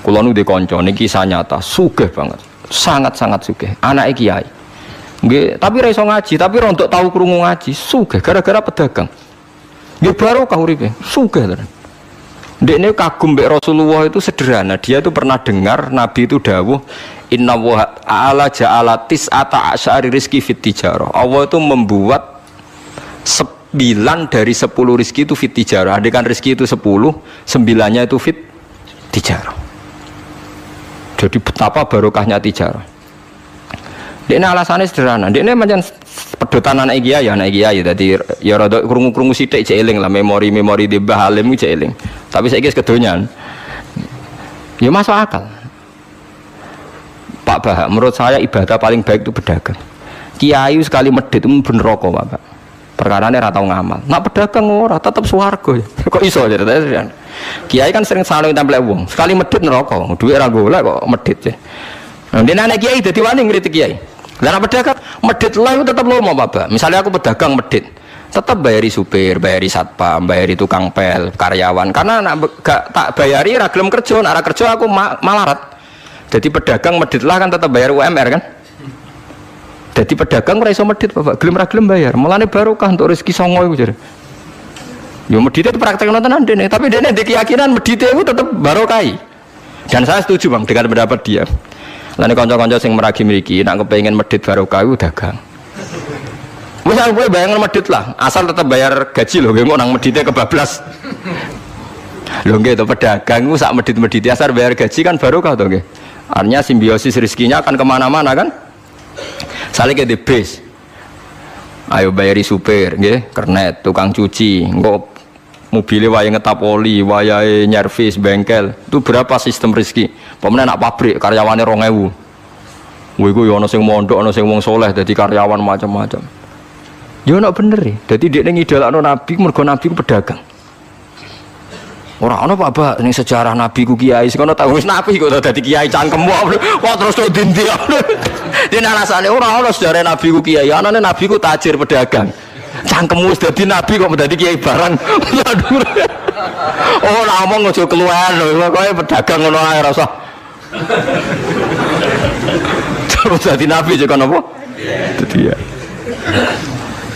Kula nu di kanca niki kisah nyata, sugih banget. Sangat-sangat sugih. Anake kiai. Nggih, tapi ra iso ngaji, tapi rontok tahu krungu ngaji, sugih gara-gara pedagang. Nggih barokah uripe, sugih tenan. Ndekne kagum mbek Rasulullah itu sederhana. Dia itu pernah dengar Nabi itu dawuh, "Inna wa ta'ala ja'ala tis'ata asyari rizki fit tijarah." Allah itu membuat 9 dari 10 rizki itu fit tijarah. Andai kan rizki itu 10, 9-nya itu fit tijarah. Jadi betapa barokahnya tijarah. Ini alasannya sederhana. Ini macam pedotan anak kiai, Jadi ya rada krungu-krungu sithik cek eling lah, memori di Mbah Halim cek eling. Tapi saiki wis kedonyan. Ya masuk akal. Pak Bah, menurut saya ibadah paling baik itu berdagang. Kiai sekali medit itu ben neraka, Pak. Perkarane ra tau ngamal. Nak pedagang ora tetep swarga. Kok iso ceritanya? Kiai kan sering saling tempel wong. Sekali medit neraka, duit ra golek kok medit ya. Nah, dene anak kiai dadi wani ngritik kiai. Lah pedagang medit lah itu tetap lomo Bapak. Misalnya aku pedagang medit, tetap bayari supir, bayari satpam, bayari tukang pel, karyawan. Karena gak tak bayari ra gelem kerja, nek ra kerja aku malarat. Jadi pedagang medit lah kan tetap bayar UMR kan. Jadi pedagang ora iso medit Bapak, gelem ra gelem bayar. Mulane barokah untuk rezeki songo iku jare. Yo medit itu praktekno tenan dene, tapi dene ndek keyakinan medit itu tetap barokah. Dan saya setuju Bang dengan pendapat dia. Lah nek kanca-kanca sing meragi mriki nek kepengin medhit barokah iku dagang. Wis kowe bayangno medhit lah, asal tetep bayar gaji lho, nggih nang medhite kebablas. Lho nggih to pedagang iku sak medhit-medhite asal bayar gaji kan barokah to nggih. Artinya simbiosis rezekinya akan kemana-mana kan. Saling ke bis. Ayo bayari supir nggih, kernet, tukang cuci, engko mobilnya waya ngetap oli, waya nyervis, bengkel, itu berapa sistem rezeki? Pemenang nak pabrik, karyawannya 2.000. Wih, gue ada yang mondok, ada yang wong soleh, jadi karyawan macam-macam. Ya nak bener ya, jadi dia ngidolakno Nabi, mergo Nabi ku pedagang. Orang apa Pak? Ini sejarah Nabi ku kiai, sekono tahu wis Nabi kok dadi kiai cangkemmu, kok terus tok dindi. Dene alasane ora ana sejarah Nabi ku kiai, anane Nabi ku tajir pedagang. Cangkemmu wis dadi nabi kok dadi kiai barang. Oh, ora omong aja keluar lho, kowe pedagang ngono ae ora usah. Terus dadi nabi juga napa? Dadi ya.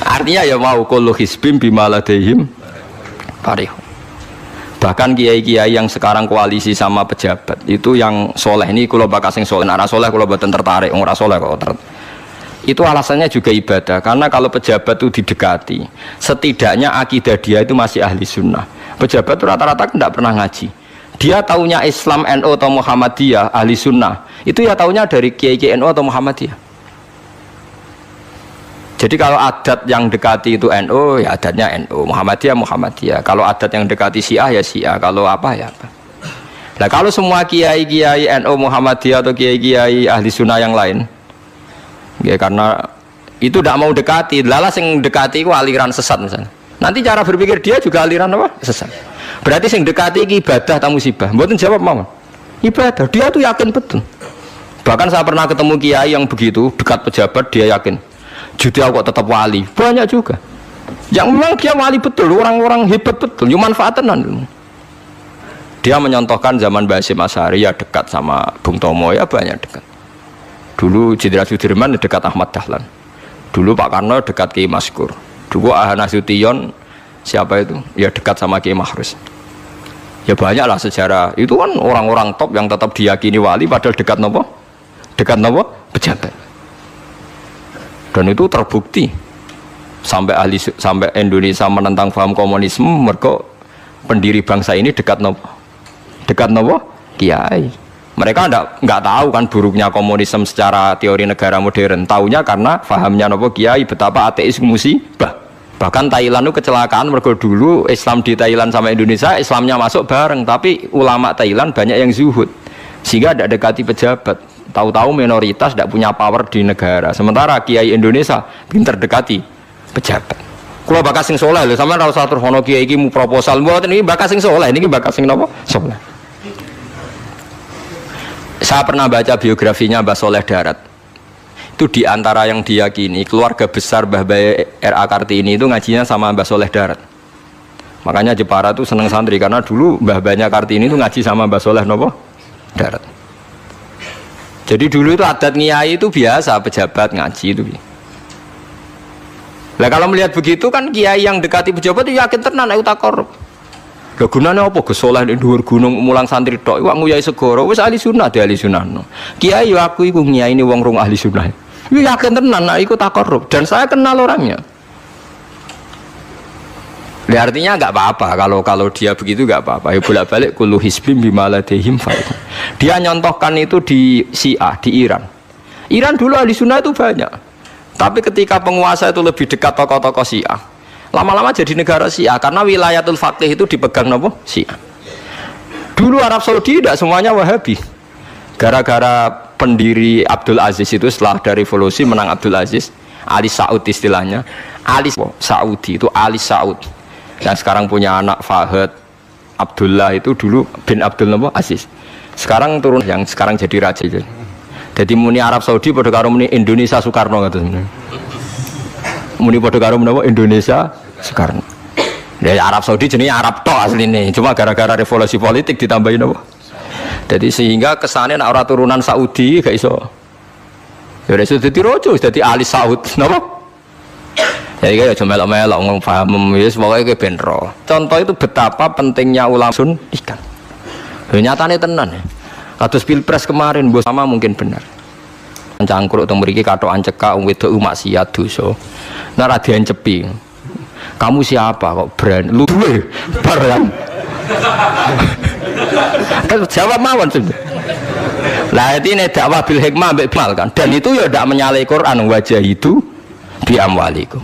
Artinya ya mau kullu hisbim bimaladehim farih. Bahkan kiai-kiai yang sekarang koalisi sama pejabat itu yang soleh ini kula bakal sing soleh, nek ora soleh kula mboten tertarik, ora soleh kok itu alasannya juga ibadah, karena kalau pejabat itu didekati setidaknya akidah dia itu masih ahli sunnah. Pejabat itu rata-rata tidak pernah ngaji, dia taunya Islam NU atau Muhammadiyah ahli sunnah itu ya taunya dari kiai NU atau Muhammadiyah. Jadi kalau adat yang dekati itu NU ya adatnya NU, Muhammadiyah. Kalau adat yang dekati Syiah ya Syiah, kalau apa ya apa. Nah kalau semua kiai-kiai NU Muhammadiyah atau kiai-kiai ahli sunnah yang lain ya, karena itu tidak mau dekati, lalas yang dekati itu aliran sesat misalnya. Nanti cara berpikir dia juga aliran apa? Sesat. Berarti yang dekati ini ibadah atau musibah? Mboten jawab mama. Ibadah. Dia tuh yakin betul. Bahkan saya pernah ketemu kiai yang begitu dekat pejabat, dia yakin. Jadi aku tetap wali. Banyak juga. Yang memang dia wali betul, orang-orang hebat betul. Cuma manfaatan. Dia menyontohkan zaman Mbah Hasyim Asy'ari ya dekat sama Bung Tomo ya banyak dekat. Dulu Jenderal Sudirman dekat Ahmad Dahlan. Dulu Pak Karno dekat Kiai Maskur. Dulu Ahmad Nasution siapa itu? Ya dekat sama Kiai Mahrus. Ya banyaklah sejarah. Itu kan orang-orang top yang tetap diyakini wali padahal dekat nopo? Dekat nopo? Pejabat. Dan itu terbukti. Sampai Indonesia menentang paham komunisme, mereka pendiri bangsa ini dekat nopo? Dekat nopo? Kiai. Mereka nggak tahu kan buruknya komunisme secara teori negara modern. Taunya karena fahamnya nopo kiai betapa ateis musibah. Bahkan Thailand itu kecelakaan mergo dulu Islam di Thailand sama Indonesia Islamnya masuk bareng, tapi ulama Thailand banyak yang zuhud sehingga tidak dekati pejabat. Tahu-tahu minoritas tidak punya power di negara. Sementara kiai Indonesia pinter dekati pejabat. Kalau bakas sing soleh lho, sampean ora usah terus ono kiai iki mu proposal mboten iki bakas sing soleh, niki bakas sing napa? Soleh. Saya pernah baca biografinya Mbah Soleh Darat. Itu diantara yang diyakini keluarga besar Mbah Bae R.A. Kartini itu ngajinya sama Mbah Soleh Darat. Makanya Jepara itu seneng santri karena dulu Mbah Bae Kartini itu ngaji sama Mbah Soleh nopo darat. Jadi dulu itu adat ngiyai itu biasa, pejabat ngaji itu. Lah kalau melihat begitu kan kiai yang dekati pejabat itu yakin tenan aku tak korup. Lah gunane apa Gus Saleh ning dhuwur gunung mulang santri tok iku nguyai segara wis ahli sunnah de ahli sunnah. Kiai yo aku iku ngiyaini wong rong ahli sunnah. Yo yakin tenan nek iku tak korup dan saya kenal orangnya. Lah artinya enggak apa-apa kalau dia begitu enggak apa-apa. Ya bolak-balik kullu hisbim bima ladehim fa. Dia nyontohkan itu di Syiah di Iran. Iran dulu ahli sunnah itu banyak. Tapi ketika penguasa itu lebih dekat tokoh-tokoh Syiah, lama-lama jadi negara Syiah karena wilayatul faqih itu dipegang nopo Syiah. Dulu Arab Saudi tidak semuanya Wahabi. Gara-gara pendiri Abdul Aziz itu setelah ada revolusi menang Abdul Aziz, Ali Saud istilahnya. Ali Saudi itu Ali Saud. Yang sekarang punya anak Fahad Abdullah itu dulu bin Abdul Aziz. Sekarang turun yang sekarang jadi raja. Jadi muni Arab Saudi pada karo muni Indonesia Soekarno kata sebenarnya. Muni pada karo menapa Indonesia Soekarno. Ya Arab Saudi jenenge Arab tok asline, cuma gara-gara revolusi politik ditambahin apa. Jadi sehingga kesannya nak ora turunan Saudi gak iso. Ya iso dadi rojo, dadi Ali Saud, napa? Jadi kayak cuma melok-melok ngomong paham wis pokoke ben ro. Contoh itu betapa pentingnya ulama sun ikan. Nyatane tenan ya. Kados pilpres kemarin bos sama mungkin benar. Cangkruk teng mriki katokan cekak wedok maksiat dosa. Nek ra diencepi. Kamu siapa kok brand lu duwe barang. Kan jawab mawon sudah. Lah ini dakwah bil hikmah mbek mal kan. Dan itu ya ndak menyalahi Quran wajah itu bi amwalikum.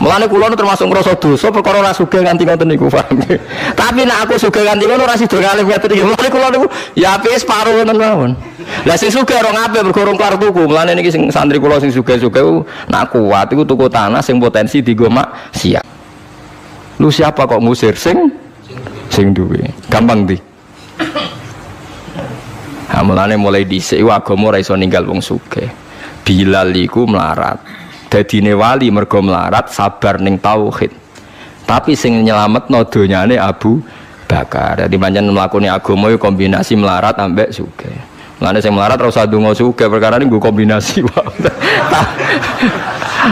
Mulane kula termasuk ngrasa dosa perkara ora sugih nganti ngoten niku paham. Tapi nek aku sugih nganti ngono ora sida ngalih ngoten iki. Mulane kula niku ya apik separo ngoten mawon. Lah sing sugih ora ngapik mergo urung kelar tuku. Mulane niki sing santri kula sing sugih-sugih nak kuat iku tuku tanah sing potensi dienggo maksiat. Lu siapa kok ngusir sing duwe. Gampang di. Ha mulane mulai dhisik agama ora iso ninggal wong sugih. Bilal iku melarat. Dadine wali mergo melarat sabar ning tauhid. Tapi sing nyelametno donyane Abu Bakar. Dadi pancen mlakune agama iku kombinasi melarat ambek sugih. Mulane sing melarat ora usah ndonga sugih perkara niku kombinasi wae.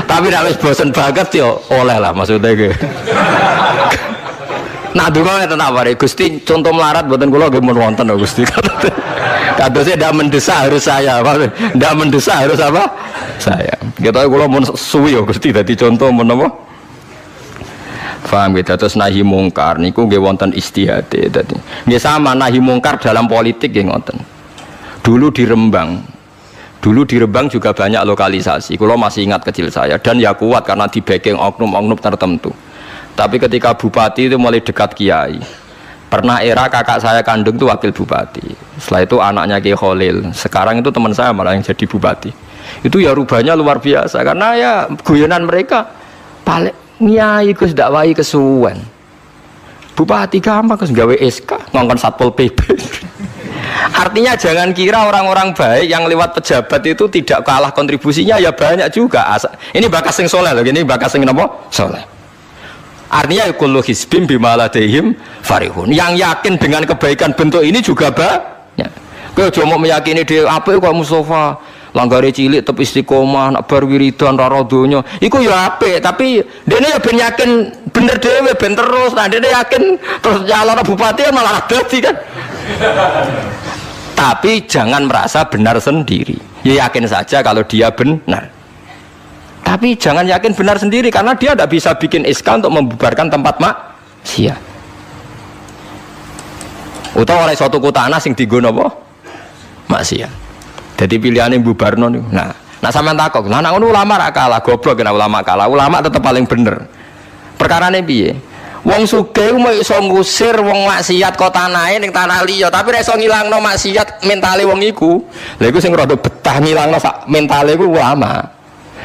Tapi nek wis bosen banget yo oleh lah maksudnya iki. Nah donga ngeten awake Gusti contoh melarat mboten kula nggih mun wonten lho Gusti. Kadosnya ndak mendesak harus saya, ndak mendesak harus apa? Saya. Kita kalau mau suwi ya Gusti dadi contoh menapa? Paham gitu terus nahi mungkar niku nggih wonten istihade dadi. Nggih sama nahi mungkar dalam politik nggih ngoten. Dulu di Rembang juga banyak lokalisasi. Kalau masih ingat kecil saya dan ya kuat karena di backing oknum-oknum tertentu. Tapi ketika bupati itu mulai dekat kiai. Pernah era kakak saya kandung itu wakil bupati. Setelah itu anaknya Kiai Khalil. Sekarang itu teman saya malah yang jadi bupati. Itu ya rubahnya luar biasa karena ya guyonan mereka paling nyai Gus dakwai kesuwen. Bupati gampang Gus gawe SK ngongkon Satpol PP. Artinya jangan kira orang-orang baik yang lewat pejabat itu tidak kalah kontribusinya ya banyak juga. Ini bakas sing soleh loh, ini bakas sing napa? Soleh. Artinya kullu hisbim bima ladehim farihun. Yang yakin dengan kebaikan bentuk ini juga banyak. Kowe aja mau meyakini dhewe apik kok Mustafa langgare cilik tetep istiqomah nak bar wiridan ora donya. Iku ya apik, tapi dene ya ben yakin bener dhewe ben terus. Nah dene yakin terus calon bupati malah dadi kan. Tapi jangan merasa benar sendiri. Ya yakin saja kalau dia benar. Tapi jangan yakin benar sendiri karena dia tidak bisa bikin SK untuk membubarkan tempat maksiat. Utawa oleh suatu tanah sing dienggo napa? Maksiat. Jadi pilihannya bubarno niku. Nah sampean takok, lah nek ngono ulama ra kalah, goblok kena ulama kalah. Ulama tetap paling bener. Perkarane piye? Wong sugih mau iso ngusir wong maksiat kok tanahe ning tanah liya, tapi ra iso ngilangno maksiat mentale wong iku. Lha iku sing rada betah ngilangno sak mentale iku ulama.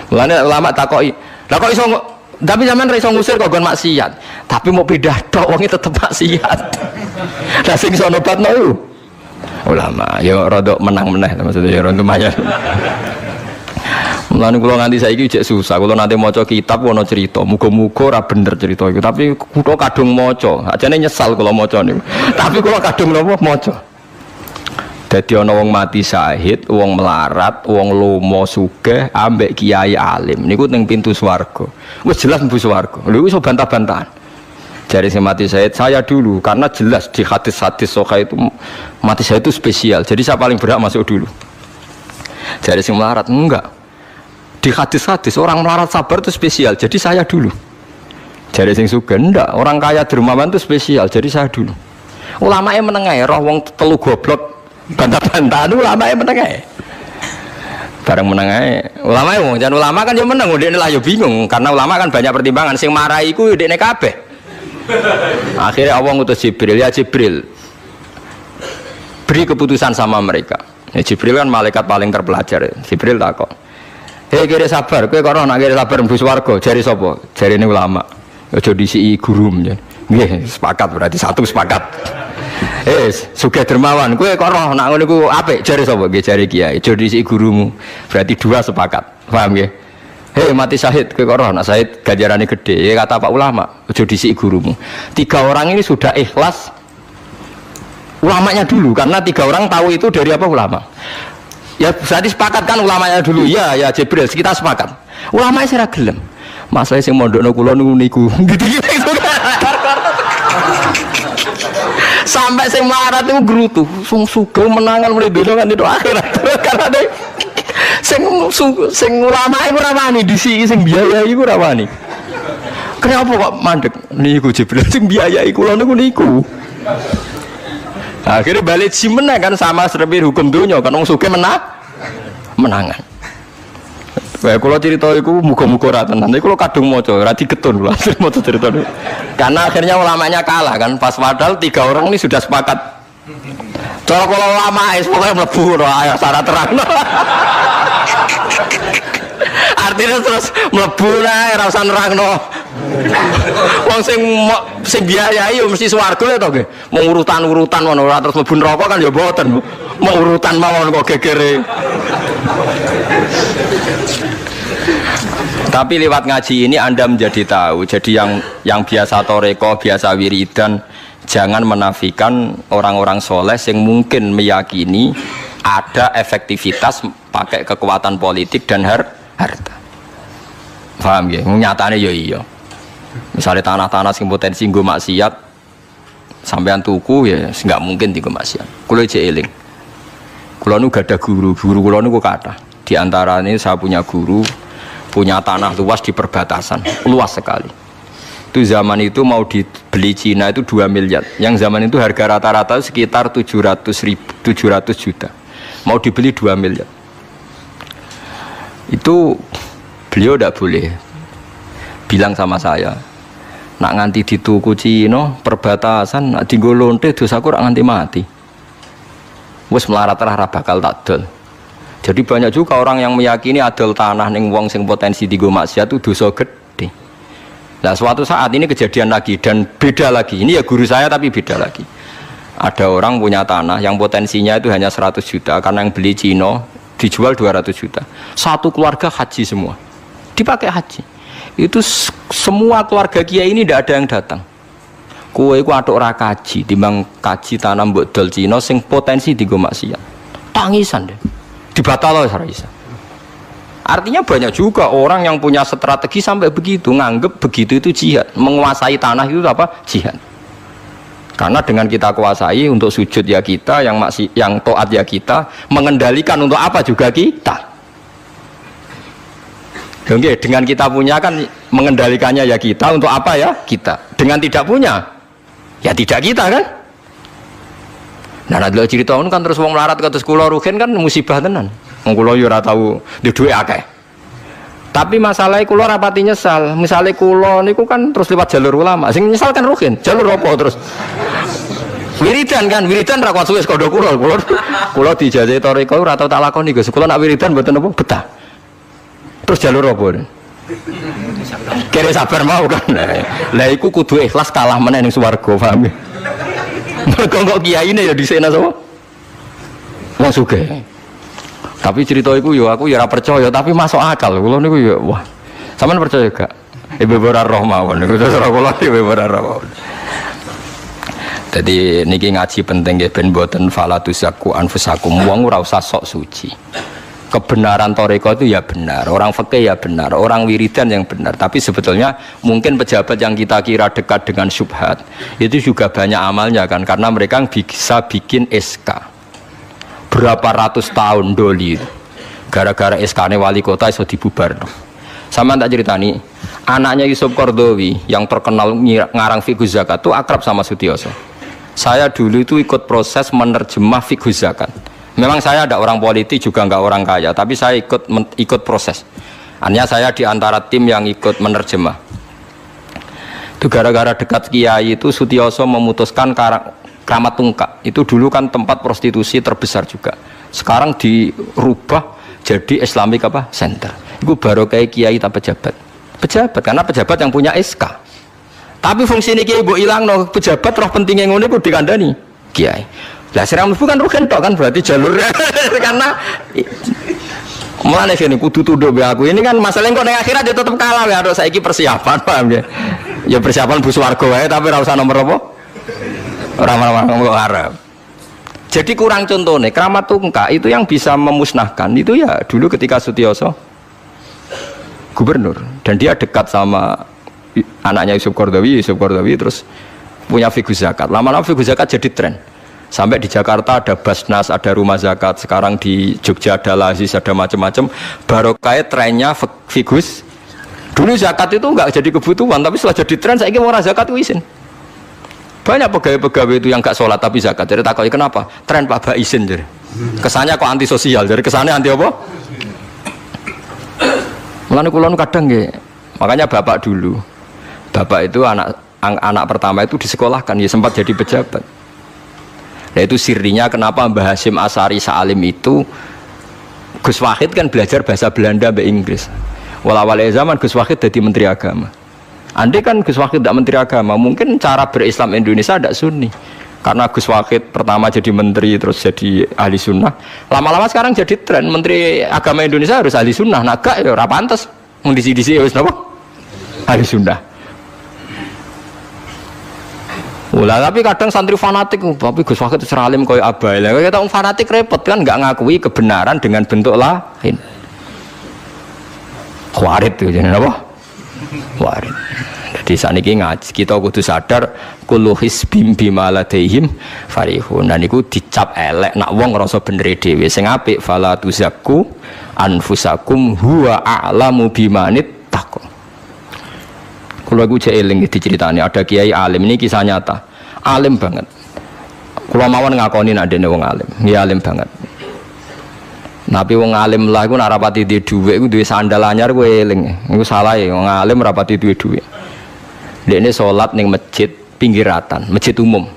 Mulane ulama takoki, lah kok iso tapi zaman ra iso ngusir kok gon maksiat, tapi mau pindah tok wong tetep maksiat. Lah sing iso nobatno iku ulama, ya rada menang meneh maksudnya ya rada lumayan. Mulane kula nganti saiki jek susah, kula nanti maca kitab ana cerita, muga-muga ora bener cerita iku, tapi kula kadung maca, ajane nyesal kula maca niku. Tapi kula kadung napa maca. Dadi ana wong mati syahid, wong melarat, wong lomo sugih ambek kiai alim niku ning pintu swarga. Wis jelas mlebu swarga. Lha iso bantah-bantahan. Jari sing mati syahid saya dulu karena jelas di hadis-hadis sahih itu mati syahid itu spesial. Jadi saya paling berhak masuk dulu. Jari sing melarat enggak. Di hadis-hadis orang melarat sabar itu spesial. Jadi saya dulu. Jari sing sugih enggak, orang kaya dermawan itu spesial. Jadi saya dulu. Ulamae menengae roh wong telu goblok bantah-bantahan ulama yang menang aja bareng menang aja ulama kan yang menang dia lah ya bingung karena ulama kan banyak pertimbangan sing marahi ku dia kabeh akhirnya Allah ngutus Jibril ya Jibril beri keputusan sama mereka ya, Jibril kan malaikat paling terpelajar Jibril takok hei kira sabar kowe karo nak kira sabar mlebu swarga jari sapa jari ini ulama aja disi guru nggih sepakat berarti satu sepakat sugih dermawan kowe kok roh nak ngono iku apik jare sapa nggih jare kiai aja dhisik gurumu berarti dua sepakat paham nggih mati syahid kowe kok roh nak syahid ganjarane gede ya kata Pak ulama aja dhisik gurumu tiga orang ini sudah ikhlas ulamanya dulu karena tiga orang tahu itu dari apa ulama ya berarti sepakat kan ulamanya dulu ya Jibril kita sepakat ulamanya sira gelem masalah sing mondokno kula niku gitu sampai sing melarat itu gerutu sing sugih menangan mulai dono kan itu akhirat karena deh sing ulama iku ora wani disi sing biayai iku ora wani kenapa kok mandek niku Jibril sing biayai kula niku akhirnya balik menang kan sama seperti hukum dunia kan wong sugih menangan kayak kalau cerita itu muka-muka ratan nanti kalau kadung moco rati getun lah moco cerita itu karena akhirnya ulamanya kalah kan pas padahal tiga orang ini sudah sepakat cara kalau ulama pokoknya mlebu ayah syarat terang artinya terus mlebu lah rasa nerangno wong sing biayai mesti swarga ya to nggih mau urutan-urutan ngono ora terus mlebu neraka kan ya mboten mau urutan mawon kok gegere. Tapi lewat ngaji ini Anda menjadi tahu. Jadi yang biasa toreko, biasa wiridan, jangan menafikan orang-orang soleh yang mungkin meyakini ada efektivitas pakai kekuatan politik dan harta. Paham ya? Nyatanya ya iya. Misalnya tanah-tanah sing potensi nggo maksiat sampean tuku ya nggak mungkin dienggo maksiat. Kulo aja eling. Kulo nu gak ada guru kulo nu kata. Di antara ini saya punya guru punya tanah luas di perbatasan, luas sekali. Itu zaman itu mau dibeli Cina itu 2 miliar. Yang zaman itu harga rata-rata sekitar 700 juta. Mau dibeli 2 miliar. Itu beliau tidak boleh bilang sama saya, nak nganti dituku Cina perbatasan, nak tinggal lonte dosaku rak nganti mati. Wes melarat-larat bakal tak dol. Jadi banyak juga orang yang meyakini adol tanah ning wong sing potensi dienggo maksiat itu dosa gede. Nah, suatu saat ini kejadian lagi dan beda lagi. Ini ya guru saya tapi beda lagi. Ada orang punya tanah yang potensinya itu hanya 100 juta karena yang beli Cina dijual 200 juta. Satu keluarga haji semua. Dipakai haji. Itu semua keluarga kiai ini tidak ada yang datang. Kowe iku atuk ora kaji, timbang kaji tanah mbok dol Cina sing potensi dienggo maksiat. Tangisan deh. Dibatal oleh Raisa. Artinya banyak juga orang yang punya strategi sampai begitu nganggep begitu itu jihad, menguasai tanah itu apa? Jihad. Karena dengan kita kuasai untuk sujud ya kita, yang taat ya kita, mengendalikan untuk apa juga kita. Oke, dengan kita punya kan mengendalikannya ya kita, untuk apa ya kita. Dengan tidak punya ya tidak kita kan. Nah, nek cerita kan terus wong melarat kados kula rugen kan musibah tenan. Wong kula yo ora tau duwe dhuwit akeh. Tapi masalahnya kula rapati nyesal. Misale kula niku kan terus lewat jalur ulama. Sing nyesal kan rugen. Jalur apa terus? Wiridan kan, wiridan ra kuat suwe kodho kula. Kula dijajahi toriko ora tau tak lakoni Gus. Kula nak wiridan mboten apa betah. Terus jalur apa? Kira sabar mau kan. Lah iku kudu ikhlas kalah meneh ning swarga, paham ya? Kok kiai ini ya di sana semua, wong sugih. Tapi cerita itu yo aku ya ora percaya, tapi masuk akal. Kulo niku ya wah. Sampeyan percaya gak? Ibu ora roh mawon niku terus ora kula ibu ora roh. Jadi niki ngaji penting ya ben boten fala tuzaku anfusakum wong ora usah sok suci. Kebenaran toreko itu ya benar, orang fikih ya benar, orang wiridan yang benar. Tapi sebetulnya mungkin pejabat yang kita kira dekat dengan syubhat itu juga banyak amalnya kan, karena mereka bisa bikin SK berapa ratus tahun doli. Gara-gara SK-nya wali kota iso dibubar. Sama tak ceritani, anaknya Yusuf Qaradawi yang terkenal ngarang fiqh zakat itu akrab sama Sutioso. Saya dulu itu ikut proses menerjemah fiqh zakat. Memang saya ada orang politik juga nggak orang kaya, tapi saya ikut proses. Hanya saya di antara tim yang ikut menerjemah. Itu gara-gara dekat kiai itu Sutioso memutuskan Kramat Tungkak. Itu dulu kan tempat prostitusi terbesar juga. Sekarang dirubah jadi Islamic apa? Center. Itu baru kayak kiai tak pejabat. Pejabat karena pejabat yang punya SK. Tapi fungsi ini kiai bu hilang no pejabat roh pentingnya ngono iku dikandani kiai. Lah serang bukan rugen tok kan berarti jalurnya karena mulane sini kudu tuduh be aku. Ini kan masalah kok ning akhirat dia tetep kalah ya harus saiki persiapan paham ya. Ya persiapan bus warga wae tapi ora usah nomor apa? Ora ngarep. Jadi kurang contohnya Kramat Tungkak itu yang bisa memusnahkan itu ya dulu ketika Sutioso gubernur dan dia dekat sama anaknya Yusuf Qaradawi terus punya fiqh zakat. Lama-lama fiqh zakat jadi tren. Sampai di Jakarta ada Basnas, ada rumah zakat. Sekarang di Jogja ada Lazis, ada macam-macam. Barokah trennya figus. Dulu zakat itu enggak jadi kebutuhan, tapi setelah jadi tren, saya ingin orang zakat itu izin. Banyak pegawai-pegawai itu yang enggak sholat tapi zakat. Jadi takutnya kenapa? Tren Pak Ba izin. Jadi kesannya kok antisosial. Jadi kesannya anti apa? Mulane kula kadang nggih. Makanya bapak dulu. Bapak itu anak pertama itu disekolahkan, ya sempat jadi pejabat. Nah itu sirinya kenapa Mbah Hasyim Asari Salim itu Gus Wahid kan belajar bahasa Belanda bahasa Inggris. Walawal zaman Gus Wahid jadi Menteri Agama. Andai kan Gus Wahid tidak Menteri Agama, mungkin cara berislam Indonesia tidak sunni. Karena Gus Wahid pertama jadi menteri terus jadi ahli sunnah. Lama-lama sekarang jadi tren Menteri Agama Indonesia harus ahli sunnah. Naga ya ora pantes mendisi-disi wis napa? Ahli sunnah. Ulah tapi kadang santri fanatik, tapi Gus Wahid seralim koyo abai. Lah kita fanatik repot kan nggak ngakui kebenaran dengan bentuk lain. Khawarit itu jenenge apa? Khawarit. Jadi saniki ngaji kita kudu sadar kullu hisbim bima ladaihim farihun. Dan niku dicap elek nak wong ngrasa bener dhewe. Sing apik fala tuzakku anfusakum huwa a'lamu bimanit taqwa. Kalau aku cek eling diceritani ada kiai alim, ini kisah nyata, alim banget. Kalau mawon ngakoni nak dene wong alim, ya alim banget. Tapi wong alim lah, aku nak rapati di duit, aku duit sandal anyar, aku eling. Aku salah ya, wong alim rapati duit. Dia ini sholat neng masjid pinggiratan, masjid umum.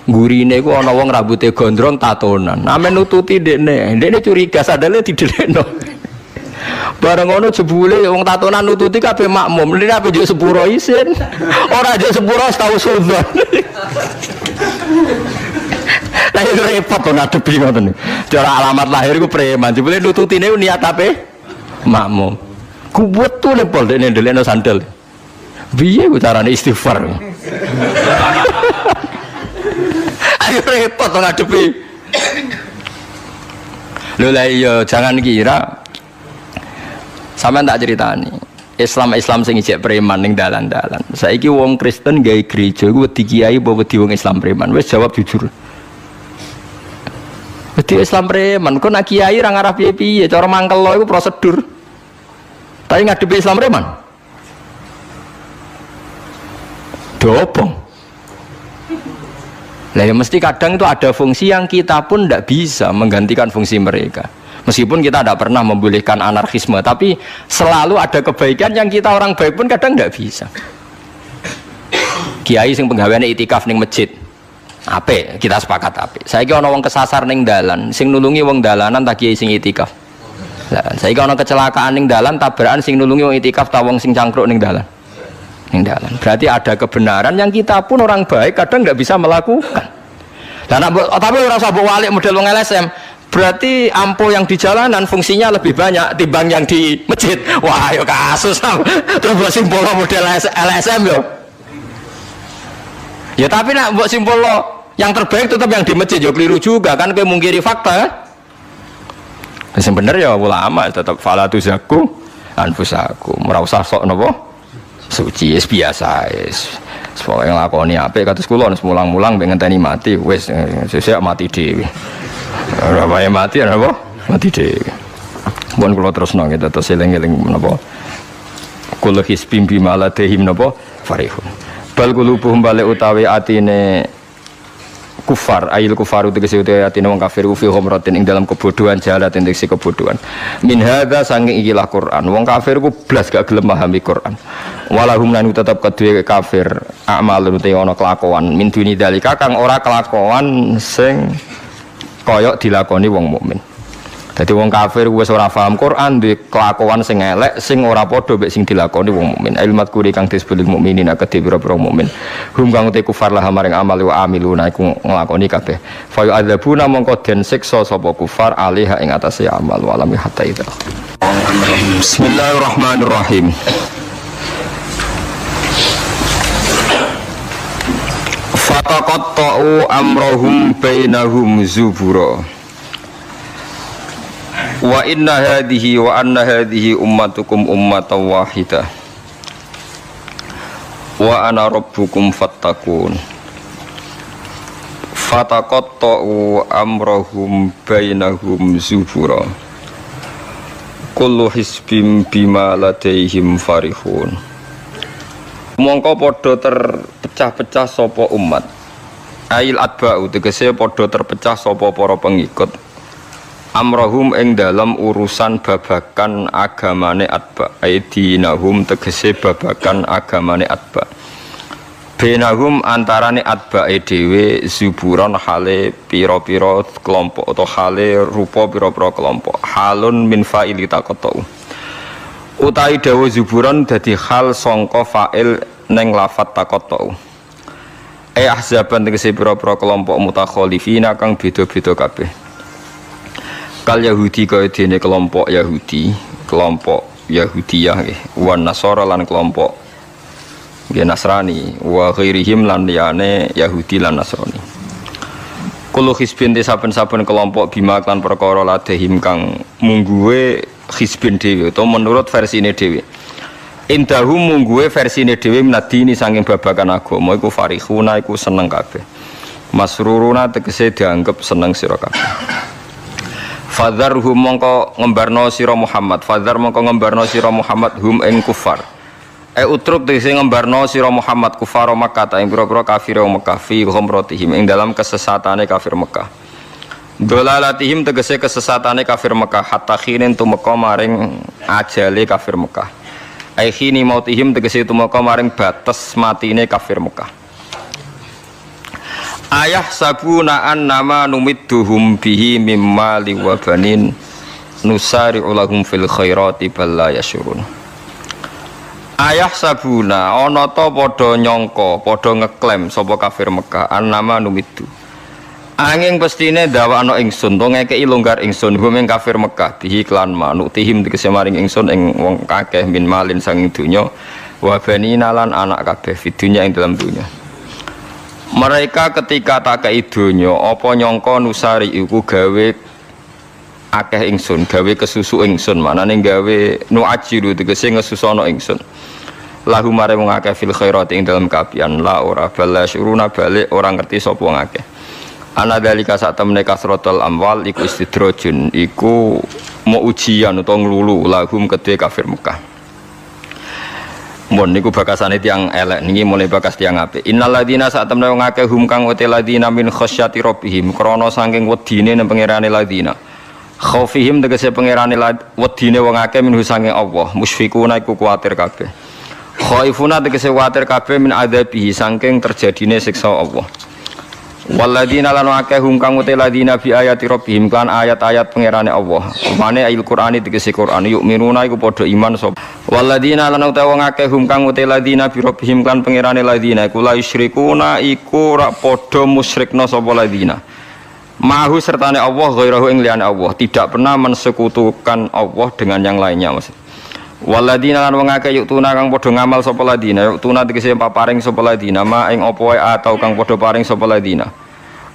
Gurine aku ana wong rambutnya gondrong tatonan, amen nututi dia ini curiga sadalnya didelekno. Bareng ngono jebule wong tatonan nututi kabeh makmum. Lha apa njuk sepuro isin. Ora njuk sepuro tau sunnah. Lah itu repot to ngadepi ngoten. Cara alamat lahir iku preman. Jebule nututine niat ape? Makmum. Ku betul pol dene ndelekno sandal. Piye ku carane istighfar? Ayo repot to ngadepi. Lho lah iya jangan kira sampean tak ceritani Islam sing ijek preman ning dalan-dalan. Saiki wong Kristen gawe gereja iku wedi kiai apa wedi wong Islam preman? Wis jawab jujur. Wedi Islam preman, kok nak kiai ra ngarah piye-piye, cara mangkel iku prosedur. Tapi ngadepi Islam preman. Dobong. Lah ya mesti kadang itu ada fungsi yang kita pun tidak bisa menggantikan fungsi mereka. Meskipun kita tidak pernah membolehkan anarkisme, tapi selalu ada kebaikan yang kita orang baik pun kadang tidak bisa. Kiai sing penggaweane itikaf ning masjid, apik, kita sepakat apik. Saiki ana wong kesasar ning dalan, sing nulungi wong dalanan tak kiai sing itikaf. Lah saiki ana kecelakaan ning dalan, tabrakan sing nulungi wong itikaf ta wong sing cangkruk ning dalan. Ning dalan. Berarti ada kebenaran yang kita pun orang baik kadang tidak bisa melakukan. Dan tapi ora usah mbok walik model wong LSM. Berarti ampo yang di jalanan fungsinya lebih banyak timbang yang di masjid. Wah, yo kasus. Terus buat simbol model LSM yo. Ya tapi nak buat simpul lo, yang terbaik tetap yang di masjid. Yo keliru juga kan, kayak mungkiri fakta. Yang bener ya ulama tetap fala tuzaku anfusakum. Ora usah sok napa suci biasa wis. Pokoke nglakoni apik kados kula mulang-mulang mbek ngenteni mati wis sesuk mati dhewe. Ora wae mati napa? Mati dhewe. Mun kula terusno gitu terus eling-eling napa kula hisbim bima ladehim napa farihun. Bal qulubuhum balik utawi atine kufar ayil kufaru tegese utawi atine wong kafir fi ghamratin ing dalam kebodohan jalat tegese kebodohan min hadza saking ikilah Quran wong kafir ku blas gak gelem memahami Quran walahum lan tetep kedue kafir amalun te ana kelakuan min duni dalika kang ora kelakuan sing kaya dilakoni wong mukmin. Dadi wong kafir wis ora paham Quran duwe kelakuan sing elek sing ora padha mek sing dilakoni wong mukmin. Ilmat kuri kang disebut mukminin akeh pira-pira mukmin. Hum kang te kufar lah maring amal wa amiluna iku nglakoni kabeh. Fa yu'adzabuna mongko den siksa sapa kufar alaiha ing atase amal wa lam hatta ida. Bismillahirrahmanirrahim. Fataqatta'u amrahum bainahum zubura. Wa inna hadhihi wa anna hadhihi ummatukum ummatan wahidah wa ana rabbukum fattaqun fataqatta'u amrahum bainahum zubura kullu hisbim bima ladaihim farihun. Mongko padha terpecah-pecah sapa umat ail atba'u tegese padha terpecah sapa para pengikut amrohum ing dalam urusan babakan agamane atba aidinahum tegese babakan agamane atba benahum antarane atba dhewe zuburon hale pira-pira kelompok atau hale rupa pira-pira kelompok halun min fa'ili taqatu utawi dawa zuburon dadi hal sangka fa'il ning lafat taqatu ahzaban tegese pira-pira kelompok mutakhalifina kang beda-beda kabeh kal Yahudi kaya dene kelompok Yahudi, kelompok Yahudiyah nggih, wan Nasara lan kelompok nggih Nasrani, wa ghairihim lan liyane Yahudi lan Nasrani. Kulo hizbin te saben-saben kelompok bima lan perkara ladehim kang mungguwe hizbin dhewe utawa menurut versine dhewe. Indahum mungguwe versine dhewe minadini saking babakan agama iku farihuna iku seneng kabeh. Masruruna tegese dianggep seneng sira kabeh. Fadzarhum mongko ngembarno sira Muhammad fadzar mongko ngembarno sira Muhammad hum ing kufar utruk tegese ngembarno sira Muhammad kufar Makkah ing pira-pira kafir Mekah fi ghamratihim ing dalam kesesatane kafir Mekah dolalatihim tegese kesesatane kafir Mekah hatta khinin tumeka maring ajale kafir Mekah khini mautihim tegese tumeka maring batas matine kafir Mekah. Ayah sabuna an nama numidduhum bihi mimma liwabanin nusari ulahum fil khairati bal la yasyurun. Ayah sabuna ana ta padha nyangka padha ngeklaim sapa kafir Mekah an nama numiddu angin pestine ndawakno ingsun to ngekeki longgar ingsun hum ing kafir Mekah bihi klan manutihim tegese maring ingsun ing wong akeh min malin sanging donya wa banina lan anak kabeh fidunya ing dalam donya. Mereka ketika tak kei donya apa nyangka nusari iku gawe akeh ingsun gawe kesusu ingsun manane gawe nuajiru tegese ngesusono ingsun lahu mare wong akeh fil khairat ing dalam kaapian la ora bala syuruna balik orang ngerti sapa wong akeh ana dalika sak temene kasratul amwal iku istidrajun iku mau ujian utawa nglulu lahum kedhe kafir Mekah. Mon niku bakasane tiyang elek niki mulai bakas tiyang apik. Innal ladina sak temne wong akeh hum kang uti ladina min khasyati rabbihim krana saking wedine nang pangerane ladina. Khaufihim tegese pangerane wedine wong akeh min saking Allah. Musyfiquna iku kuwatir kabeh. Khaifuna tegese kuwatir kabeh min adzabihi saking terjadine siksa Allah. Waladina lan akeh hum kang uti ladina bi ayati rabbihim kan ayat-ayat pangerane Allah. Mane ayat Qur'ani tegese Qur'an yuk minuna iku padha iman sapa. Waladina lan uta wong akeh hum kang uti ladina bi rabbihim kan pangerane ladina iku la yusyrikuna iku ora padha musyrikna sapa ladina. Mahu sertane Allah ghairahu ing liyane Allah, tidak pernah mensekutukan Allah dengan yang lainnya maksud. Waladina lan wong akeh yuktuna kang padha ngamal sapa ladina, yuktuna tegese paring sapa ladina, ma ing apa wae atau kang padha paring sapa ladina.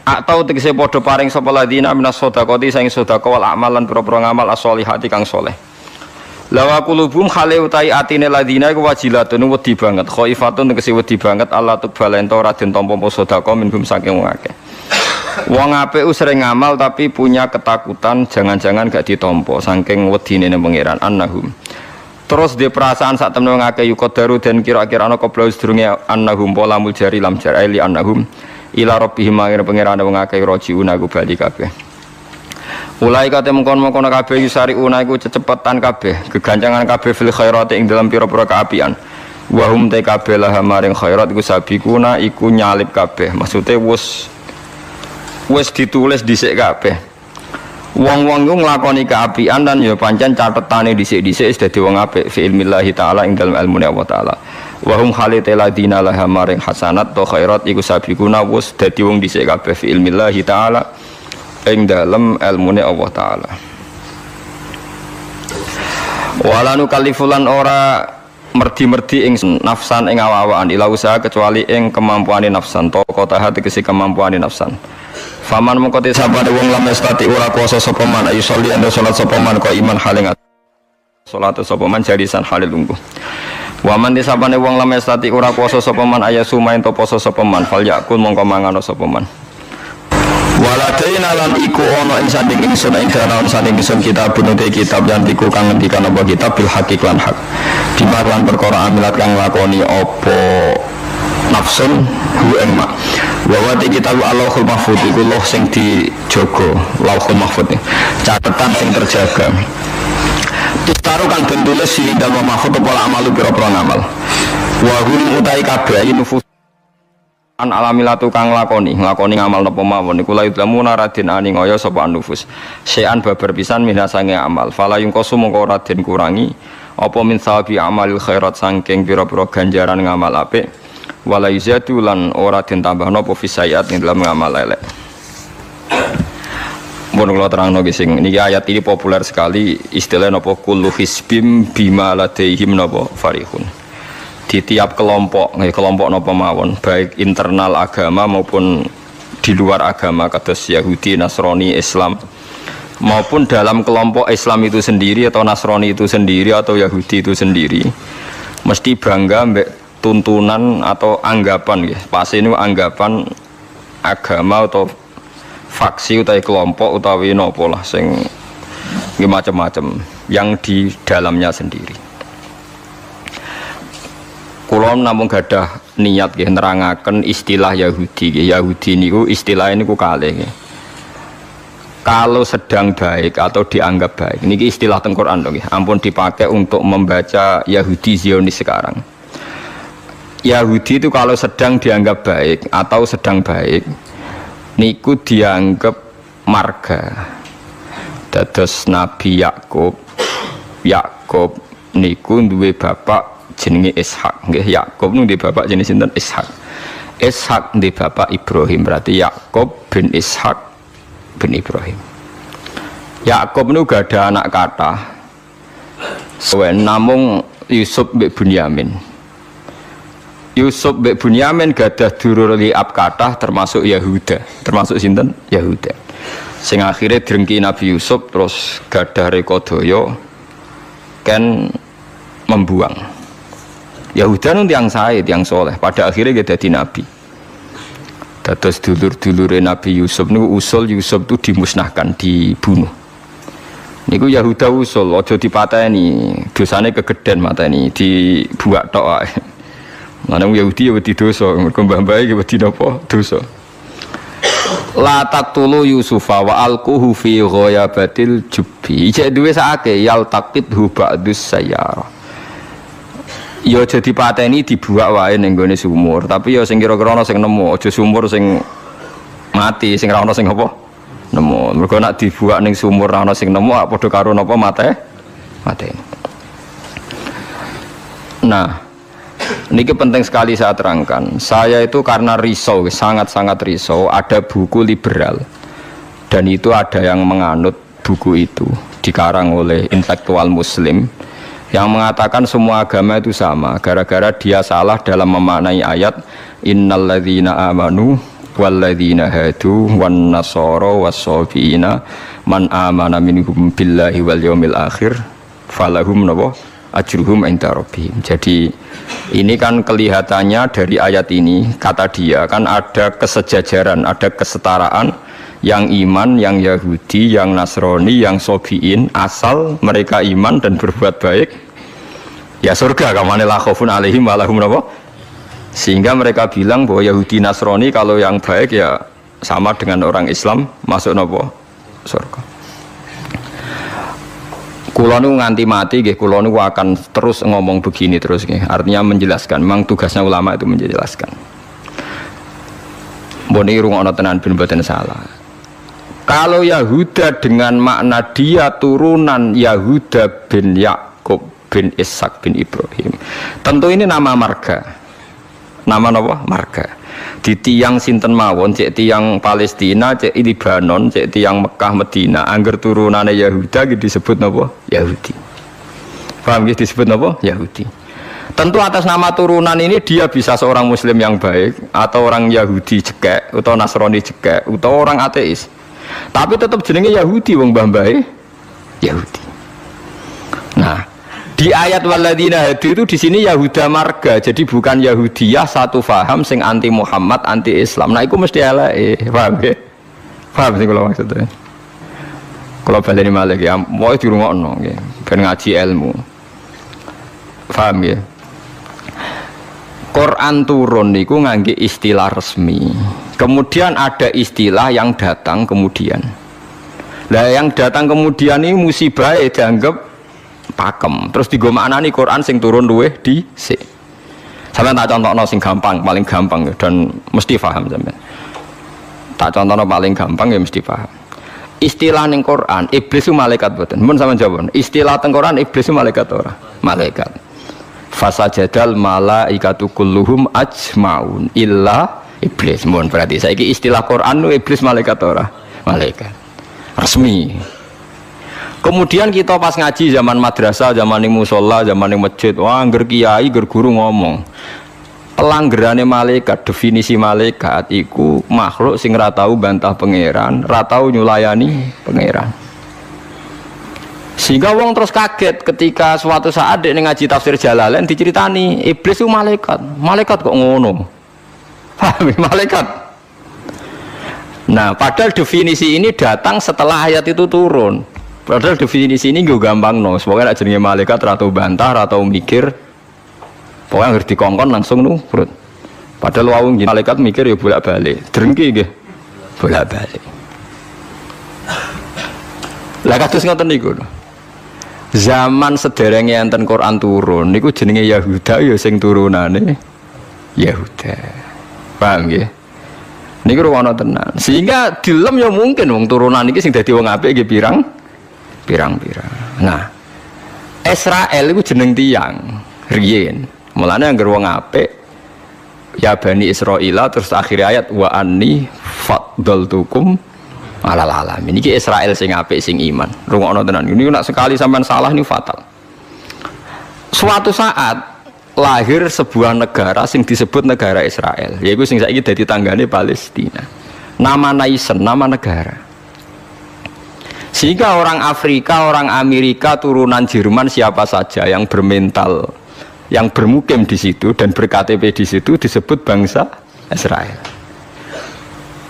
Atau tegese padha paring sapa ladina minas sedaqati saing sedekah wal amal lan pira-pira ngamal as-sholihati kang saleh. Lawa kulubum khale utai atine ladina iku wajilatun wedi banget, khaifatun tegese wedi banget Allah tuqbal ento ora den tampa sedekah minhum saking wong akeh. Wong apik sering ngamal tapi punya ketakutan jangan-jangan gak ditampa saking wedine ning pangeran annahum. Terus di perasaan saat temen ngake yukodaru dan kira-kira ana qabla sedurunge annahum pola muljari lam jaraili annahum ila rabbihim mangir pangeran wong ngake rajiuna ku bali kabeh. Ulai kate mengkon-mengkon kabeh yusariuna iku cecepetan kabeh, gegancangan kabeh fil khairati ing dalam pira-pira kaapian. Wa hum ta kabeh laha maring khairat iku sabikuna iku nyalip kabeh. Maksude wis ditulis dhisik kabeh. Wong-wong iku nglakoni kaapian dan ya pancen catetane dhisik-dhisik wis dadi wong apik fi ilmillahi taala ing dalem ilmune Allah taala. Wa hum khalita ladina laha maring hasanat to khairat iku sabikuna wis dadi wong dhisik kabeh fi ilmillahi taala ing dalem ilmune Allah taala. Wala nukallifulan ora merdi-merdi ing nafsan ing awa-awaan ila usaha kecuali ing kemampuane nafsan to kota hati kesi kemampuane nafsan. Faman mengkoti sabane wong lam estati ora kuasa sapa man ayu sholli anda salat sapa man kok iman haling salat sapa man jarisan halil lungguh. Waman disabane wong lam estati ora kuasa sapa man ayasu main to poso sapa man fal yakul mongko mangan sapa man. Waladaina lan iku ana ing sanding ingsun ing dalan sanding ingsun kitab bunute kitab yang iku kang ngendikan apa kitab bil hakik lan hak. Dimarlan perkara amilat kang lakoni apa nafsun hu ing mak. Wa wati kitab Allahul Mahfuz iku loh sing dijaga, Lauhul Mahfuz. Catetan sing terjaga. Taruh kang den tulis sing dalem mahfuz apa amal pira-pira ngamal. Wa hum utai kabeh nufus an alamilatu kang nglakoni ngamal napa mawon iku la idlamuna radin ani ngaya sapa nufus. Sean babar pisan minasange amal. Fala yung kosu mongko radin kurangi apa min sawabi amalil khairat saking pira-pira ganjaran ngamal apik. Wala yuzatu lan ora den tambahno apa fisayat ing dalam ngamal elek. Mun kula terangno sing niki ayat ini populer sekali istilah napa kullu hisbim bima ladaihim napa farihun. Di tiap kelompok napa mawon baik internal agama maupun di luar agama kados Yahudi, Nasrani, Islam maupun dalam kelompok Islam itu sendiri atau Nasrani itu sendiri atau Yahudi itu sendiri mesti bangga mbek tuntunan atau anggapan ya. Pas ini anggapan agama atau faksi utawi kelompok utawi nopo lah sing macam-macam yang di dalamnya sendiri. Kula namung gadah niat nggih nerangaken istilah Yahudi nggih. Yahudi niku istilah niku kalih nggih. Kalau sedang baik atau dianggap baik. Niki istilah teng Quran nggih. Ampun dipakai untuk membaca Yahudi Zionis sekarang. Yahudi itu kalau sedang dianggap baik atau sedang baik niku dianggap marga. Dados Nabi Yakub niku duwe bapak jenenge Ishak nggih. Yakub niku duwe bapak jenenge sinten Ishak. Ishak duwe bapak Ibrahim, berarti Yakub bin Ishak bin Ibrahim. Yakub niku gak ada anak kathah. Namung Yusuf bin Bunyamin. Yusuf bin Bunyamin gadah durur liab kathah termasuk Yahuda, termasuk sinten Yahuda. Sing akhirnya drengki Nabi Yusuf terus gadah rekodaya kan membuang. Yahuda nun tiang sae, tiang soleh, pada akhirnya dia dadi nabi. Dados dulur-dulure Nabi Yusuf niku usul Yusuf itu dimusnahkan, dibunuh. Niku Yahuda usul aja dipateni, dosane kegeden mateni, dibuak tok ae. Manang Yahudi ya wedi dosa, mergo mbah-mbahe wedi napa? Dosa. La taqtulu Yusufa wa alquhu fi ghayabatil jubbi. Ijek duwe sakake yal taqidhu ba'dus sayyara. Ya aja dipateni dibuak wae ning gone sumur, tapi ya sing kira-kira ana sing nemu, aja sumur sing mati, sing ra ana sing apa? Nemu. Mergo nek dibuak ning sumur ra ana sing nemu, padha karo napa mate? Nah, ini penting sekali saya terangkan. Saya itu karena risau, sangat-sangat risau. Ada buku liberal dan itu ada yang menganut buku itu, dikarang oleh intelektual Muslim yang mengatakan semua agama itu sama gara-gara dia salah dalam memaknai ayat innalladzina amanu walladzina hadu wan nasara was-sabiina man amana minhum billahi wal yaumil akhir falahum ajruhum inda rabbihim. Jadi ini kan kelihatannya dari ayat ini kata dia kan ada kesejajaran, ada kesetaraan yang iman, yang Yahudi, yang Nasrani, yang Sobiin asal mereka iman dan berbuat baik ya surga kamane la khaufun alaihim wa lahum sehingga mereka bilang bahwa Yahudi Nasrani kalau yang baik ya sama dengan orang Islam masuk surga. Kulo nu nganti mati nggih kulo nu akan terus ngomong begini terus nggih. Artinya menjelaskan, memang tugasnya ulama itu menjelaskan. Mbone rungokno tenan ben mboten salah. Kalau Yahuda dengan makna dia turunan Yahuda bin Yakub bin Ishak bin Ibrahim. Tentu ini nama marga. Nama napa? Marga. Di tiang sinten mawon, cek tiang Palestina, cek Libanon, cek tiang Mekah Medina, angger turunane Yahuda disebut napa? Yahudi. Paham nggih disebut napa? Yahudi. Tentu atas nama turunan ini dia bisa seorang muslim yang baik atau orang Yahudi cekek atau Nasrani cekek atau orang ateis. Tapi tetap jenenge Yahudi wong mbah-mbahe Yahudi. Nah, di ayat waladina hadi itu di sini Yahuda marga, jadi bukan Yahudiyah satu faham sing anti Muhammad, anti Islam. Nah, itu mesti eleke, paham ya? Paham sih kalau maksudnya. Kalau baleni malih ya, mau dirungokno nggih, ben ngaji ilmu. Paham ya? Quran turun niku ngangge istilah resmi. Kemudian ada istilah yang datang kemudian. Lah yang datang kemudian ini musibah dianggap pakem. Terus digo maknani Quran sing turun luweh dhisik. Sampeyan tak contohno sing gampang, paling gampang dan mesti paham sampeyan. Tak contohno paling gampang ya mesti paham. Istilah ning Quran, iblis itu malaikat mboten. Mun sampeyan jawab. Istilah teng Quran iblis itu malaikat ora? Malaikat. Fasajadal malaikatu kulluhum ajmaun illa iblis. Mun berarti saiki istilah Quran itu iblis malaikat ora? Malaikat. Resmi. Kemudian kita pas ngaji zaman madrasah, zaman ning musala, zaman ning masjid, wah angger kiai, angger guru ngomong. Pelanggerane malaikat, definisi malaikat iku makhluk sing ra tau bantah pangeran, ra tau nyulayani pangeran. Sehingga wong terus kaget ketika suatu saat dek ngaji tafsir Jalalain diceritani iblis itu malaikat. Malaikat kok ngono? Paham malaikat? Nah, padahal definisi ini datang setelah ayat itu turun. Padahal definisi ini gue gampang no. Semoga nak jenenge malaikat atau bantah atau mikir. Pokoknya ngerti kongkon langsung nurut. Padahal wawung malaikat mikir ya bolak-balik. Drengki nggih. Bolak-balik. Lah kados ngoten niku. Zaman sederenge enten Quran turun niku jenenge Yahuda ya sing turunane Yahuda. Paham nggih? Niku ruwono tenan. Sehingga dilem ya mungkin wong turunan iki sing dadi wong apik nggih pirang-pirang. Nah, Israel itu jeneng tiang riyen. Mulane anggere wong apik ya Bani Israila terus akhir ayat wa anni faddaltukum alal alamin. Ini Israel sing apik sing iman. Rungokno tenan. Ini nak sekali sampean salah ini fatal. Suatu saat lahir sebuah negara sing disebut negara Israel. Yaitu sing saiki dadi tanggane Palestina. Nama naisen, nama negara. Sehingga orang Afrika, orang Amerika, turunan Jerman siapa saja yang bermental, yang bermukim di situ dan berKTP di situ disebut bangsa Israel.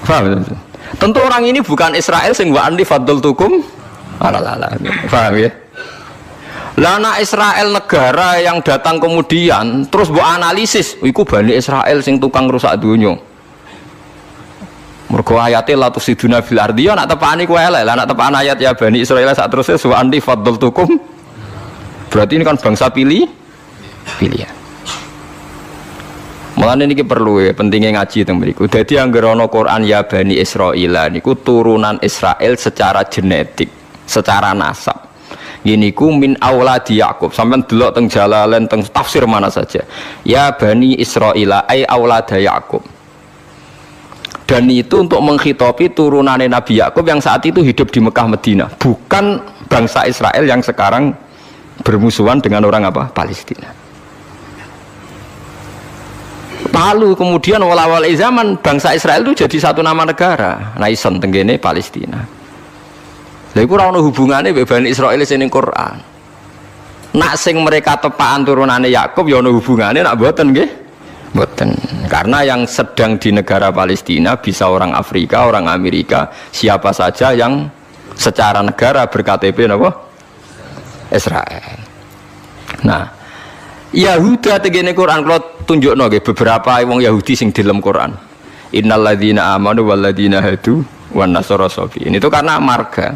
Paham? Tentu orang ini bukan Israel sing wa anni faddaltukum alal alamin. Paham ya? Lah anak Israel negara yang datang kemudian terus mbok analisis, iku Bani Israel sing tukang rusak dunya. Mergo ayate la tusiduna fil ardi ya nak tepani kowe elek. Lah nak tepan ayat ya Bani Israil sak terusé wa anni faddaltukum. Berarti ini kan bangsa pilihan. Mulane niki perlu ya pentingnya ngaji teng mriku. Dadi anggere ana Quran ya Bani Israil niku turunan Israel secara genetik, secara nasab. Gini ku min auladi Yakub. Sampeyan delok teng Jalalain teng tafsir mana saja. Ya Bani Israil ai aulada Yakub. Dan itu untuk menghitopi turunannya Nabi Yakub yang saat itu hidup di Mekah Medina, bukan bangsa Israel yang sekarang bermusuhan dengan orang apa? Palestina. Lalu kemudian awal-awal zaman bangsa Israel itu jadi satu nama negara. Nah isen tenggene Palestina. Lha iku ora ono hubungane mbek Bani Israil sing ning Quran. Nak sing mereka tepaan turunane Yakub ya ono hubungane nak mboten nggih? Mboten. Karena yang sedang di negara Palestina bisa orang Afrika, orang Amerika, siapa saja yang secara negara berKTP napa? Israel. Nah, Yahuda tegene Quran kalau tunjukno nggih beberapa wong Yahudi sing di dalam Quran. Innalladzina amanu walladzina hadu wan nasara sabi. Ini itu karena marga.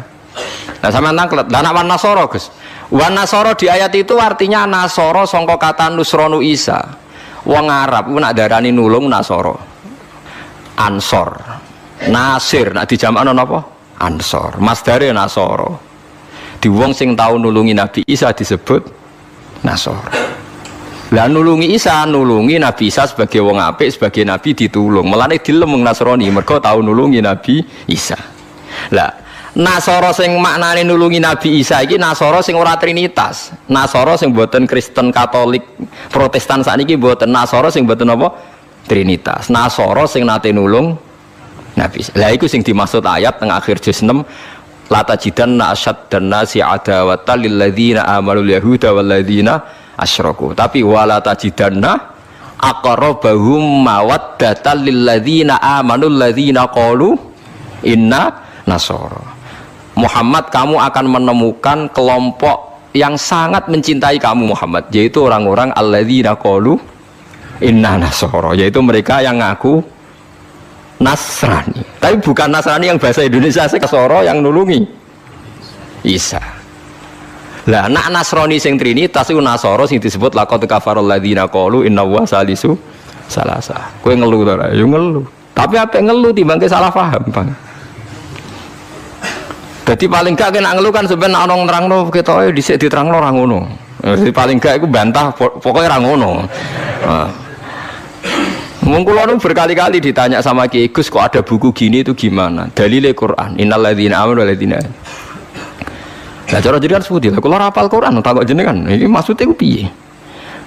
Nah sama tangklet, lah wan nasara, Gus. Wan nasara di ayat itu artinya nasara sangka kata nusronu Isa. Wong Arab ku nak darani nulung nasara. Ansor. Nasir nak dijamakno napa? Ansor. Masdare nasara. Di wong sing tau nulungi Nabi Isa disebut nasara. Lah nulungi Isa, nulungi Nabi Isa sebagai wong apik, sebagai nabi ditulung. Mulane dilem wong Nasrani mergo tau nulungi Nabi Isa. Lah Nasara sing maknane nulungi Nabi Isa iki Nasara sing ora trinitas. Nasara sing boten Kristen Katolik Protestan sakniki boten Nasara sing boten apa? Trinitas. Nasara sing nate nulung Nabi Isa. Lah iku sing dimaksud ayat teng akhir juz 6 la tajidanna asyaddan nasi adawatan lil ladzina amanu yahuda wal ladzina asyraku. Tapi wala tajidanna aqrabahum mawaddatan lil ladzina amanu ladzina qalu inna nasara. Muhammad, kamu akan menemukan kelompok yang sangat mencintai kamu Muhammad, yaitu orang-orang alladzina qalu inna nasara, yaitu mereka yang ngaku Nasrani. Tapi bukan Nasrani yang bahasa Indonesia Nasara yang nulungi Isa. Lah nak Nasrani sing trinitas iku Nasara sing disebut laqad kafarul ladzina qalu inna wa salisu salasa. Kowe ngelu to ora? Ya ngelu. Tapi apik ngelu timbang salah paham, Bang. Jadi paling gak kena ngeluh kan sebenarnya orang nerangno ketoke dhisik diterangno ora ngono. Jadi paling gak iku bantah pokoknya ora ngono. Wong kula nu berkali-kali ditanya sama Kiai Gus, kok ada buku gini itu gimana? Dalile Quran, innal ladzina amanu wal ladzina. Lah cara jenengan sepundi? Kula ora hafal Quran takok jenengan. Iki maksudnya ku piye?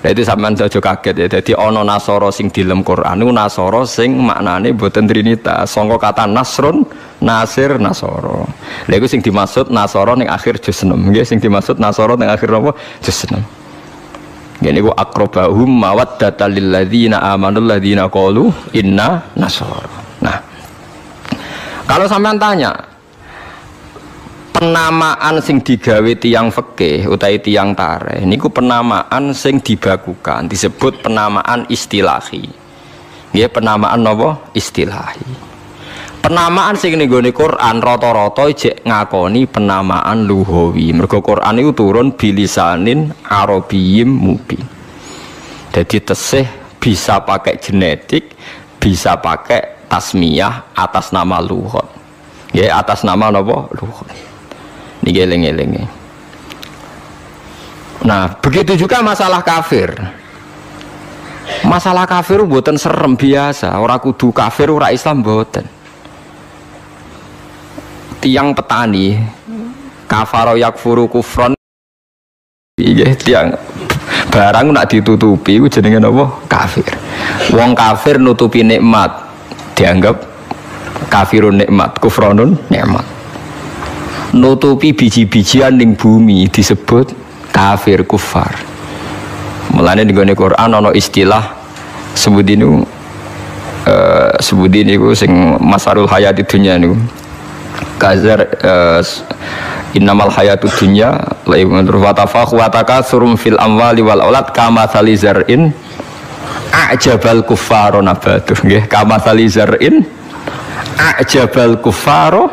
Lah itu sampean aja kaget ya. Dadi ana Nasara sing di dalam Quran niku Nasara sing maknane boten trinitas. Sangka kata Nasrun, Nasir, Nasara. Lha iku sing dimaksud Nasara ning akhir juz 6. Nggih sing dimaksud Nasara ning akhir napa? Juz 6. Ngene iku aqrabahum mawaddatan lil ladzina amanu ladzina qalu inna nasara. Nah, kalau sampean tanya penamaan sing digawe tiyang fikih utawi tiyang tarikh niku penamaan sing dibakukan disebut penamaan istilahi. Nggih penamaan napa? Istilahi. Penamaan sing ning gone Quran rata-rata jek ngakoni penamaan lughawi. Mergo Quran iku turun bilisanin arabiyyin mubin. Jadi tesih bisa pakai genetik, bisa pakai tasmiyah atas nama lughat. Nggih atas nama napa? Lughat. Niki eling-elinge. Nah, begitu juga masalah kafir. Masalah kafir mboten serem biasa, ora kudu kafir ora Islam mboten. Tiang petani kafaro yakfuru kufron iya tiang barang nak ditutupi itu jenenge apa? Kafir. Wong kafir nutupi nikmat dianggap kafirun nikmat, kufronun nikmat. Nutupi biji-bijian ning bumi disebut kafir kufar. Mulane di Quran ana istilah sebut niku sing masarul hayati dunya niku. Kazar innamal hayatud dunya la yumtur wa tafakhu wa takatsurum fil amwali wal aulad kama salizar'in a'jabal kuffara nabatuh nggih kama salizar'in a'jabal kuffara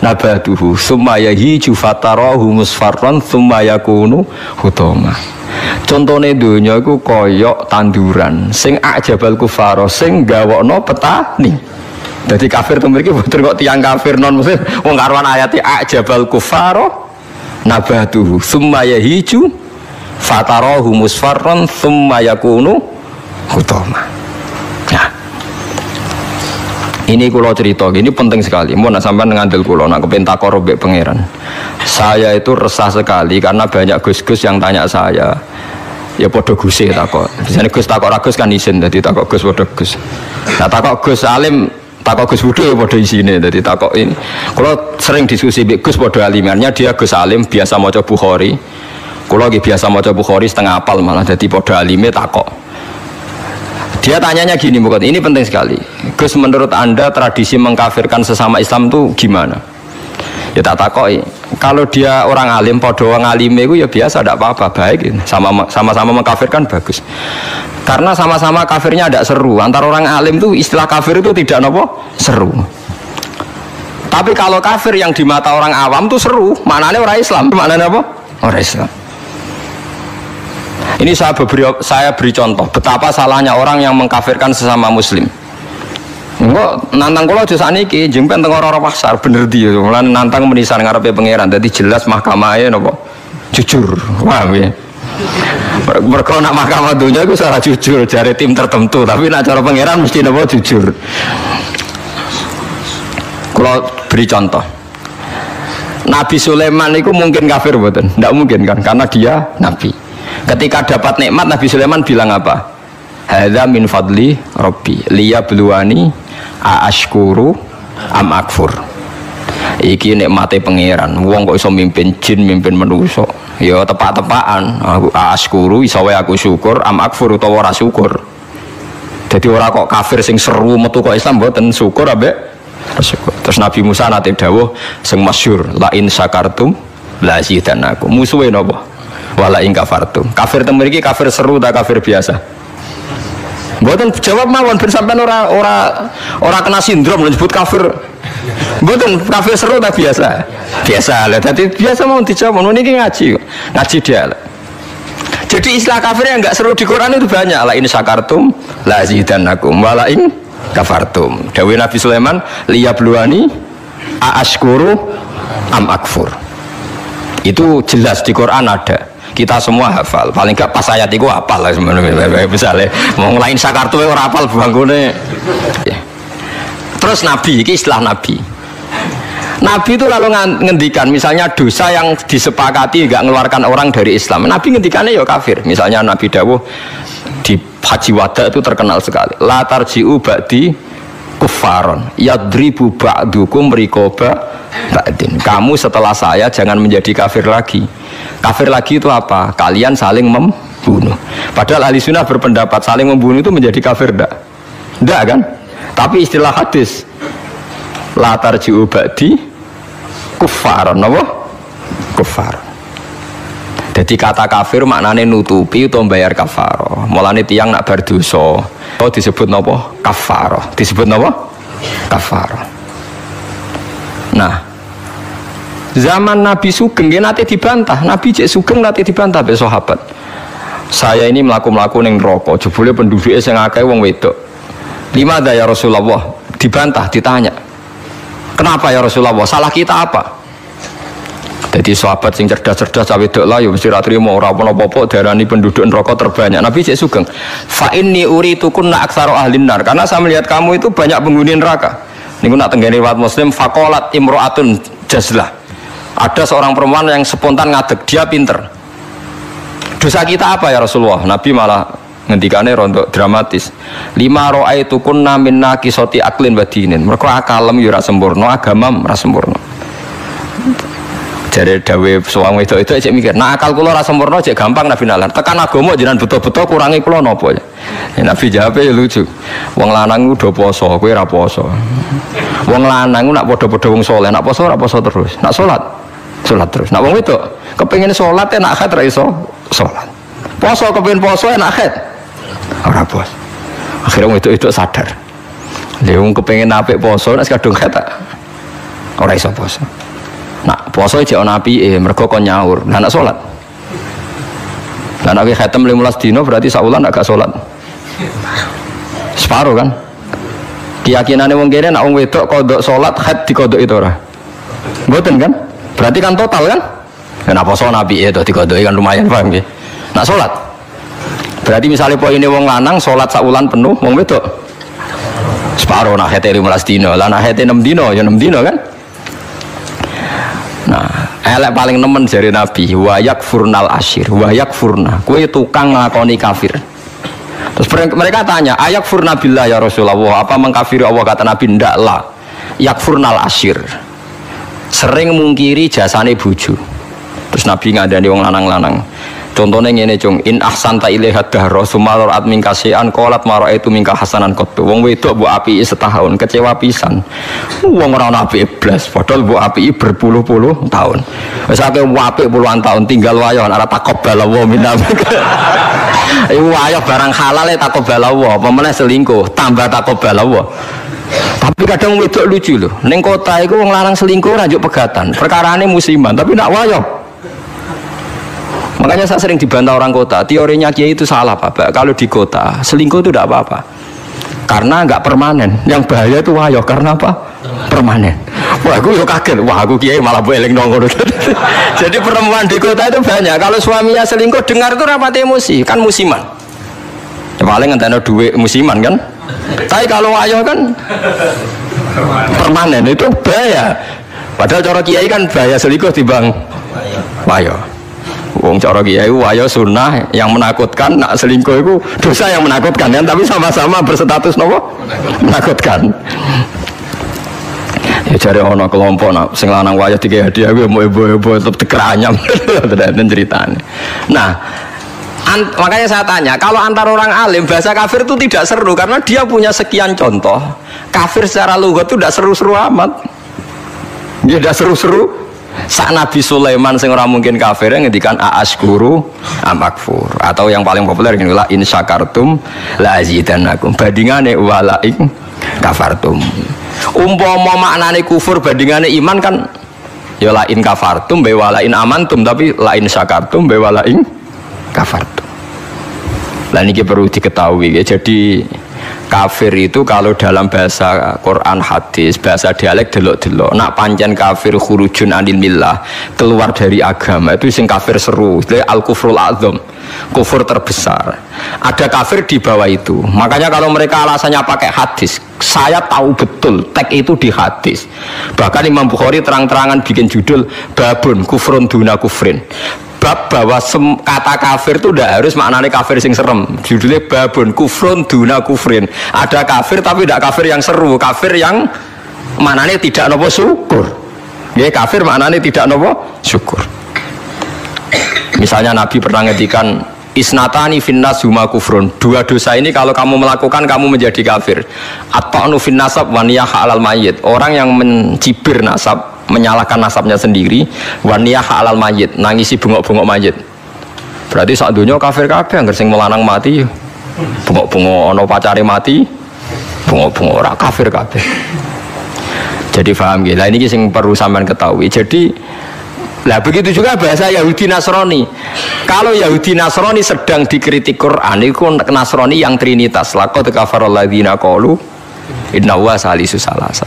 nabatuhu summa yahiju fatarahu musfarran summa yakunu hutama. Contone donya iku kaya tanduran sing a'jabal kuffara sing gawokno petani. Jadi kafir itu mriki boten kok tiyang kafir non muslim wong karuan ayate ajabal kufaro nabatuhu summa yahiju fatarahu musfarran summa yakunu hutama. Nah Ini kulo cerita, ini penting sekali. Mau nak sampai ngandel kulo, nak kepen takor mbek pangeran. Saya itu resah sekali karena banyak gus-gus yang tanya saya. Ya podo guse takor. Biasanya gus takor agus kan isin, jadi takor gus podo gus. Nah takor gus alim, takor gus budo ya podo isine, jadi takor ini. Kulo sering diskusi mbek gus podo alimannya dia gus alim biasa maca Bukhari. Kulo lagi biasa maca Bukhari setengah apal malah jadi podo alime takor. Dia tanyanya gini, bukan ini penting sekali. Gus, menurut Anda tradisi mengkafirkan sesama Islam itu gimana? Ya tak takoi. Kalau dia orang alim, podo orang alim itu ya biasa, tidak apa-apa, baik. Sama-sama mengkafirkan bagus. Karena sama-sama kafirnya tidak seru. Antara orang alim itu istilah kafir itu tidak nopo seru. Tapi kalau kafir yang di mata orang awam itu seru, maknanya orang Islam, maknanya apa? Orang Islam. Ini saya beri contoh betapa salahnya orang yang mengkafirkan sesama muslim. Enggak nantang kula aja sakniki jempen teng ora pasar bener dia. Lan nantang menisan ngarepe pangeran. Dadi jelas mahkamahe napa? Jujur. Paham ya? Mergo nak mahkamah dunya iku salah jujur jare tim tertentu, tapi nak cara pangeran mesti napa jujur. Kula beri contoh. Nabi Sulaiman itu mungkin kafir mboten? Tidak mungkin kan karena dia nabi. Ketika dapat nikmat Nabi Sulaiman bilang apa? Hadza min fadli Rabbi liyabluwani aashkuru am akfur. Iki nikmate pangeran. Wong kok iso mimpin jin, mimpin manusa. Ya tepak-tepakan. Aashkuru iso wae aku syukur, am akfur utawa ora syukur. Jadi ora kok kafir sing seru metu kok Islam mboten syukur ambek syukur. Terus Nabi Musa nate dawuh sing masyhur la in syakartum la zidanakum. Musuhe napa? Wala ing kafartum. Kafir teng mriki kafir seru ta kafir biasa? Mboten jawab mawon ben sampean ora kena sindrom disebut kafir. Mboten kafir seru ta biasa? Biasa lah. Dadi biasa mau dijawab niki ngaji. Ngaji dia. Jadi istilah kafir yang enggak seru di Quran itu banyak. La in syakartum la zidanakum wala ing kafartum. Dawuh Nabi Sulaiman liyabluwani aashkuru am akfur. Itu jelas di Quran ada. Kita semua hafal, paling gak pas ayat itu hafal lah sebenarnya. Misalnya mau ngelain sakartu orang hafal bangunnya. Terus Nabi, ini istilah Nabi. Nabi itu lalu ngendikan, misalnya dosa yang disepakati nggak mengeluarkan orang dari Islam. Nabi ngendikannya ya kafir. Misalnya Nabi dawuh di Haji Wada itu terkenal sekali. La tarji'u ba'di kuffaron yadribu ba'dukum riqaba ba'din. Kamu setelah saya jangan menjadi kafir lagi. Kafir lagi itu apa? Kalian saling membunuh. Padahal ahli sunnah berpendapat saling membunuh itu menjadi kafir enggak? Enggak kan? Tapi istilah hadis la tarji'u ba'di kuffaron, apa? Kuffaron. Jadi kata kafir maknanya nutupi atau bayar kafaroh. Mulane tiang nak berdosa disebut napa? Kafaroh. Disebut napa? Kafaroh. Nah, zaman Nabi Sugeng nanti dibantah. Nabi cek Sugeng nanti dibantah be sahabat. Saya ini melaku ning neraka, jebule penduduknya sing akeh wong wedok. Limada ya Rasulullah? Dibantah, ditanya. Kenapa ya Rasulullah? Salah kita apa? Jadi sahabat sing cerdas-cerdas cawe wedok lah ya mesti ra trimo ora apa-apa darani penduduk neraka terbanyak. Nabi cek Sugeng. Fa inni uritukunna aktsaru ahlin nar. Karena saya melihat kamu itu banyak penghuni neraka. Niku nak tenggene riwayat Muslim faqalat imra'atun jazlah. Ada seorang perempuan yang spontan ngadeg, dia pinter. Dosa kita apa ya Rasulullah? Nabi malah ngendikane rontok dramatis. Lima ra'aitukunna min naqisati aqlin wa dinin. Mergo akalem yo ora sempurna, agamam ora sempurna. Jare dawe suwang wedok itu cek mikir, nah akal kula ora sempurna cek gampang Nabi nalar. Tekan agama jenengan betul-betul kurangi kula napa ya? Nabi jawab ya lucu. Wong lanang udah poso, kowe ora poso. Wong lanang nak padha-padha wong saleh, nak poso ora poso terus. Nak salat terus. Nak wong wedok kepengin salat enak haid ra iso salat. Poso kepengin poso enak haid. Ora pos. Akhirnya wong wedok sadar. Lha wong kepengin apik poso nek kadung haid ora iso poso. Nak poso jek ana apike mergo kon nyaur. Lah nak salat. Lah nek khatam 15 dino berarti saulan agak salat. Separuh kan? Keyakinane wong kene nak wong wedok kodok salat haid dikodok itu ora. Mboten kan? Berarti kan total kan? Nek poso apike to dikodoki kan lumayan paham nggih. Nak salat. Berarti misalnya poine wong lanang salat saulan penuh, wong wedok Separo nak hete 15 dino, lah nak hete 6 dino ya 6 dino kan. Nah, elek paling nemen jari Nabi, wayak furnal asyir, wayak furna. Kue tukang nglakoni kafir. Terus mereka tanya, ayak furna billah ya Rasulullah, apa mengkafiri Allah? Kata Nabi, ndak lah. Yak furnal asyir. Sering mungkiri jasane bojo. Terus Nabi ngadani wong lanang-lanang. Contohnya ngene cung, in ahsanta ilaiha dahra sumalor admin kasian qalat maro itu mingka hasanan qattu. Wong wedok mbok apiki setahun kecewa pisan. Wong ora ana apike blas, padahal mbok apiki berpuluh-puluh tahun. Wis akeh apik puluhan tahun tinggal wayo ora taqabbal wa minna. Iku wayo barang halal e taqabbal wa, apa meneh selingkuh tambah taqabbal wa. Tapi kadang wedok lucu lho, ning kota iku wong lanang selingkuh ora njuk pegatan. Perkarane musiman, tapi nak wayo. Makanya saya sering dibantah orang kota, teorinya Kiai itu salah Pak. Kalau di kota, selingkuh itu tidak apa-apa. Karena nggak permanen. Yang bahaya itu wayo, karena apa? Permanen. Wah, aku kaget. Wah, aku Kiai malah boleh nongol. Jadi perempuan di kota itu banyak. Kalau suaminya selingkuh, dengar itu rapat emosi, kan musiman. Ya, paling ngenteni duit musiman kan. Tapi kalau wayo kan permanen, itu bahaya. Padahal cara Kiai kan bahaya selingkuh dibang wayo. Wong cara kiai wayo sunnah yang menakutkan, nak selingkuh itu dosa yang menakutkan kan, tapi sama-sama berstatus nopo menakutkan. Ya cari ono kelompok nak sing lanang wayo tiga hadiah gue mau ibu-ibu tetap dikeranyam dan ceritanya. Nah, makanya saya tanya, kalau antar orang alim bahasa kafir itu tidak seru karena dia punya sekian contoh. Kafir secara lughat itu tidak seru-seru amat. Dia tidak seru-seru. Sak Nabi Sulaiman sing ora mungkin kafir ngendikan aaskuru amakfur, atau yang paling populer ngene la in syakartum la azidannakum, bandingane wala in kafartum. Umpama maknane kufur bandingane iman kan ya la in kafartum be wala in amantum, tapi la in syakartum be wala in kafartum. Lah niki perlu diketahui ya. Jadi kafir itu kalau dalam bahasa Quran hadis, bahasa dialek delok-delok. Nak pancen kafir khurujun anil millah, keluar dari agama, itu sing kafir seru. Itu al-kufrul a'dzam, kufur terbesar. Ada kafir di bawah itu. Makanya kalau mereka alasannya pakai hadis, saya tahu betul teks itu di hadis. Bahkan Imam Bukhari terang-terangan bikin judul babun kufrun duna kufrin. Bab bahwa kata kafir itu tidak harus maknanya kafir sing serem. Judulnya babun kufrun duna kufrin. Ada kafir tapi tidak kafir yang seru, kafir yang maknanya tidak nopo syukur. Ya, kafir maknanya tidak nopo syukur. Misalnya Nabi pernah ngedikan isnatani finnas huma kufrun. Dua dosa ini kalau kamu melakukan kamu menjadi kafir. At-ta'nu fin nasab wa niyah alal mayyit. Orang yang mencibir nasab, menyalahkan nasabnya sendiri, waniyah halal mayit, nangisi bengok-bengok mayit. Berarti saat dunia kafir kabeh, angger sing melanang mati, bengok-bengok ono pacare mati, bengok-bengok ora kafir kabeh. Jadi paham nggih. Lah ini sing perlu sampean ketahui. Jadi lah begitu juga bahasa Yahudi Nasrani. Kalau Yahudi Nasrani sedang dikritik Quran, itu Nasrani yang trinitas. Laqad kafarul ladzina qalu inna huwa salisu salasa.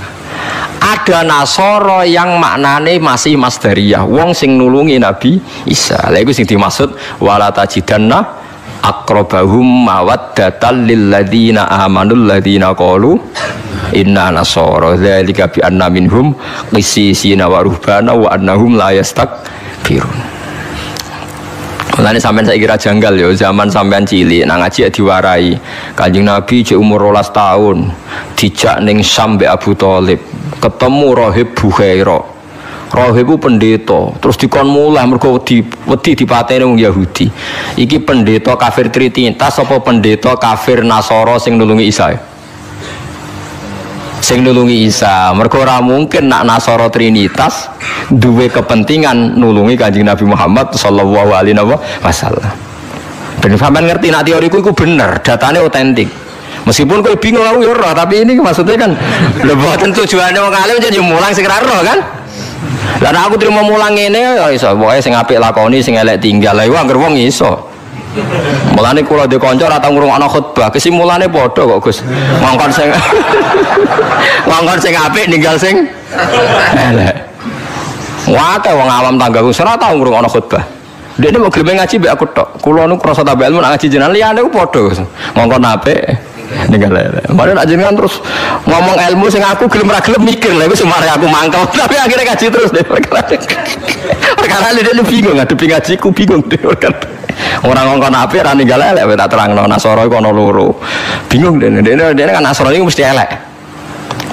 Ada Nasoro yang maknane masih masdariyah, wong sing nulungi Nabi Isa. Lha iku sing dimaksud wala tajidanna aqrabahum mawaddatan lil ladzina amanul ladzina qalu inna nasara dzalika bi anna minhum qissisina wa ruhbana wa annahum la yastakbirun. Mulane sampean saiki kira janggal ya, zaman sampean cilik nang ngaji diwarai. Kanjeng Nabi cek umur 12 tahun, dijak ning Syam mbek Abu Thalib, ketemu Rahib Bukhaira. Rahib ku pendeta, terus dikon mulai mergo wedi dipateni wong Yahudi. Iki pendeta kafir Trinitas apa pendeta kafir Nasara sing nulungi Isa? Sing nulungi Isa. Mergo ora mungkin nak Nasara Trinitas duwe kepentingan nulungi Kanjeng Nabi Muhammad sallallahu alaihi wasallam. Ben sampean ngerti nak teoriku iku bener, datane otentik. Meskipun kowe bingung aku ya roh, tapi ini maksudnya kan lho boten tujuane wong alim jadi mulang sing ra roh kan. Lah nek aku trimo mulang ngene ya iso, pokoke sing apik lakoni, sing elek tinggal. Lah iku anggere wong iso. Mulane kula dhe kanca ora tau ngrungokno khutbah, kesimulane padha kok Gus. Ngongkon sing ngongkon sing apik ninggal sing elek. Wae wong awam tanggaku ora tau ngrungokno khutbah. Dekne mau gelem ngaji mbek aku tok. Kula nu krasa tambah ilmu nak ngaji jenengan liyane ku padha. Ngongkon apik Ninggal lele. Padahal nak jenengan terus ngomong ilmu sing aku gelem ra gelem mikir lha iku semare aku mangkel. Tapi akhirnya ngaji terus deh. Perkara dia bingung ngadepi ngajiku bingung deh. Orang ngongkon apik ra ninggal lele tak terangno Nasara iku ana loro. Bingung dene kan Nasara iku mesti elek.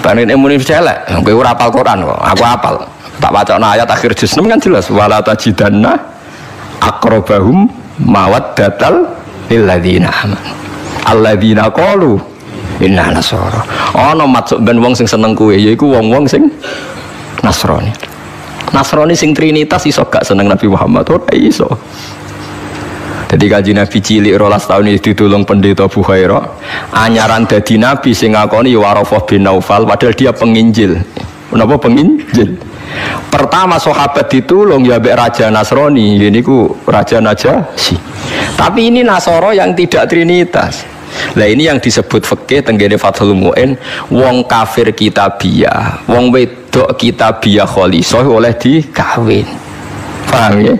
Banin ilmu mesti elek. Kowe ora hafal Quran kok. Aku hafal. Tak wacana ayat akhir juz 6 kan jelas wala tajidanna aqrabahum mawaddatal lil ladzina amanu. Alladzina qalu inna nasara. Ana maksud ben wong sing seneng kowe yaiku wong-wong sing Nasrani. Nasrani sing trinitas iso gak seneng Nabi Muhammad ora iso. Jadi kaji Nabi cilik 12 tahun itu ditulung pendeta Bukhairah. Anyaran dadi nabi sing ngakoni Warafah bin Naufal padahal dia penginjil. Kenapa penginjil? Pertama sahabat ditulung ya mbek raja Nasrani, ini ku raja Najasyi. Tapi ini Nasara yang tidak trinitas. Lah ini yang disebut fikih tenggene Fathul Mu'in, wong kafir kitabiyah, wong wedok kitabiyah khalisah oleh dikawin. Paham ya?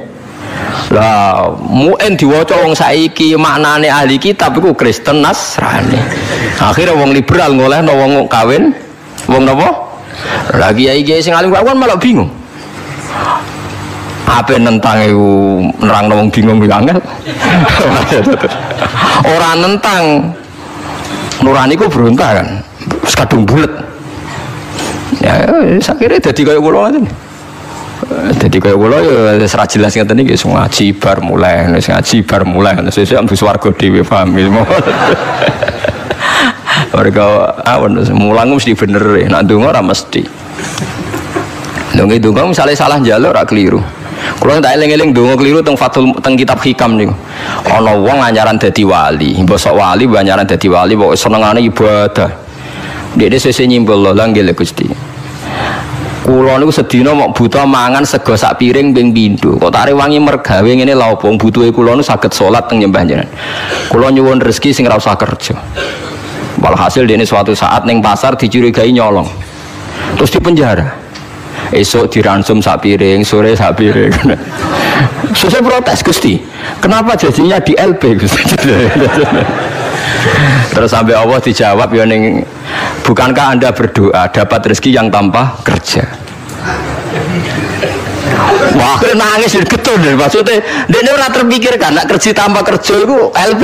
Lah Mu'in diwaca wong saiki maknane ahli kitab iku Kristen Nasrani. Akhirnya wong liberal ngolehno wong kawin wong napa? Lagi kiai sing alim kan malah bingung. Apa nentang iku nerangno wong bingung iki angel. Ora nentang nurani ku berontak kan. Wis kadung bulet. Ya sakire dadi kaya kula ngoten. Dadi kaya kula ya wis ra jelas ngeten iki ngaji bar mulai, ngaji bar mulai sesuk ambu swarga dhewe paham iki. Mereka awan mulang mesti bener nak ndonga ora mesti. Ndonga misale salah njaluk ora keliru. Kula tak eling-eling ndonga keliru teng Fathul teng kitab Hikam niku. Ana wong anyaran dadi wali, mbosok wali anyaran dadi wali pokoke senengane ibadah. Dekne sesuk nyimbol lho nggih Gusti. Kula niku sedina mok buta mangan sego sak piring ping pindho. Kok tak rewangi mergawe ngene lha opo butuhe kula niku saged salat teng nyembah jenengan. Kula nyuwun rezeki sing ora usah kerja. Walhasil dia ini suatu saat neng pasar dicurigai nyolong, terus di penjara. Esok diransum sak piring, sore sak piring. Saya protes Gusti, kenapa jadinya di LP Gusti? Terus sampai Allah dijawab ya neng, bukankah anda berdoa dapat rezeki yang tanpa kerja? Wah, nangis getun deh maksudnya. Dia ora terpikirkan nak kerja tanpa kerja itu LP.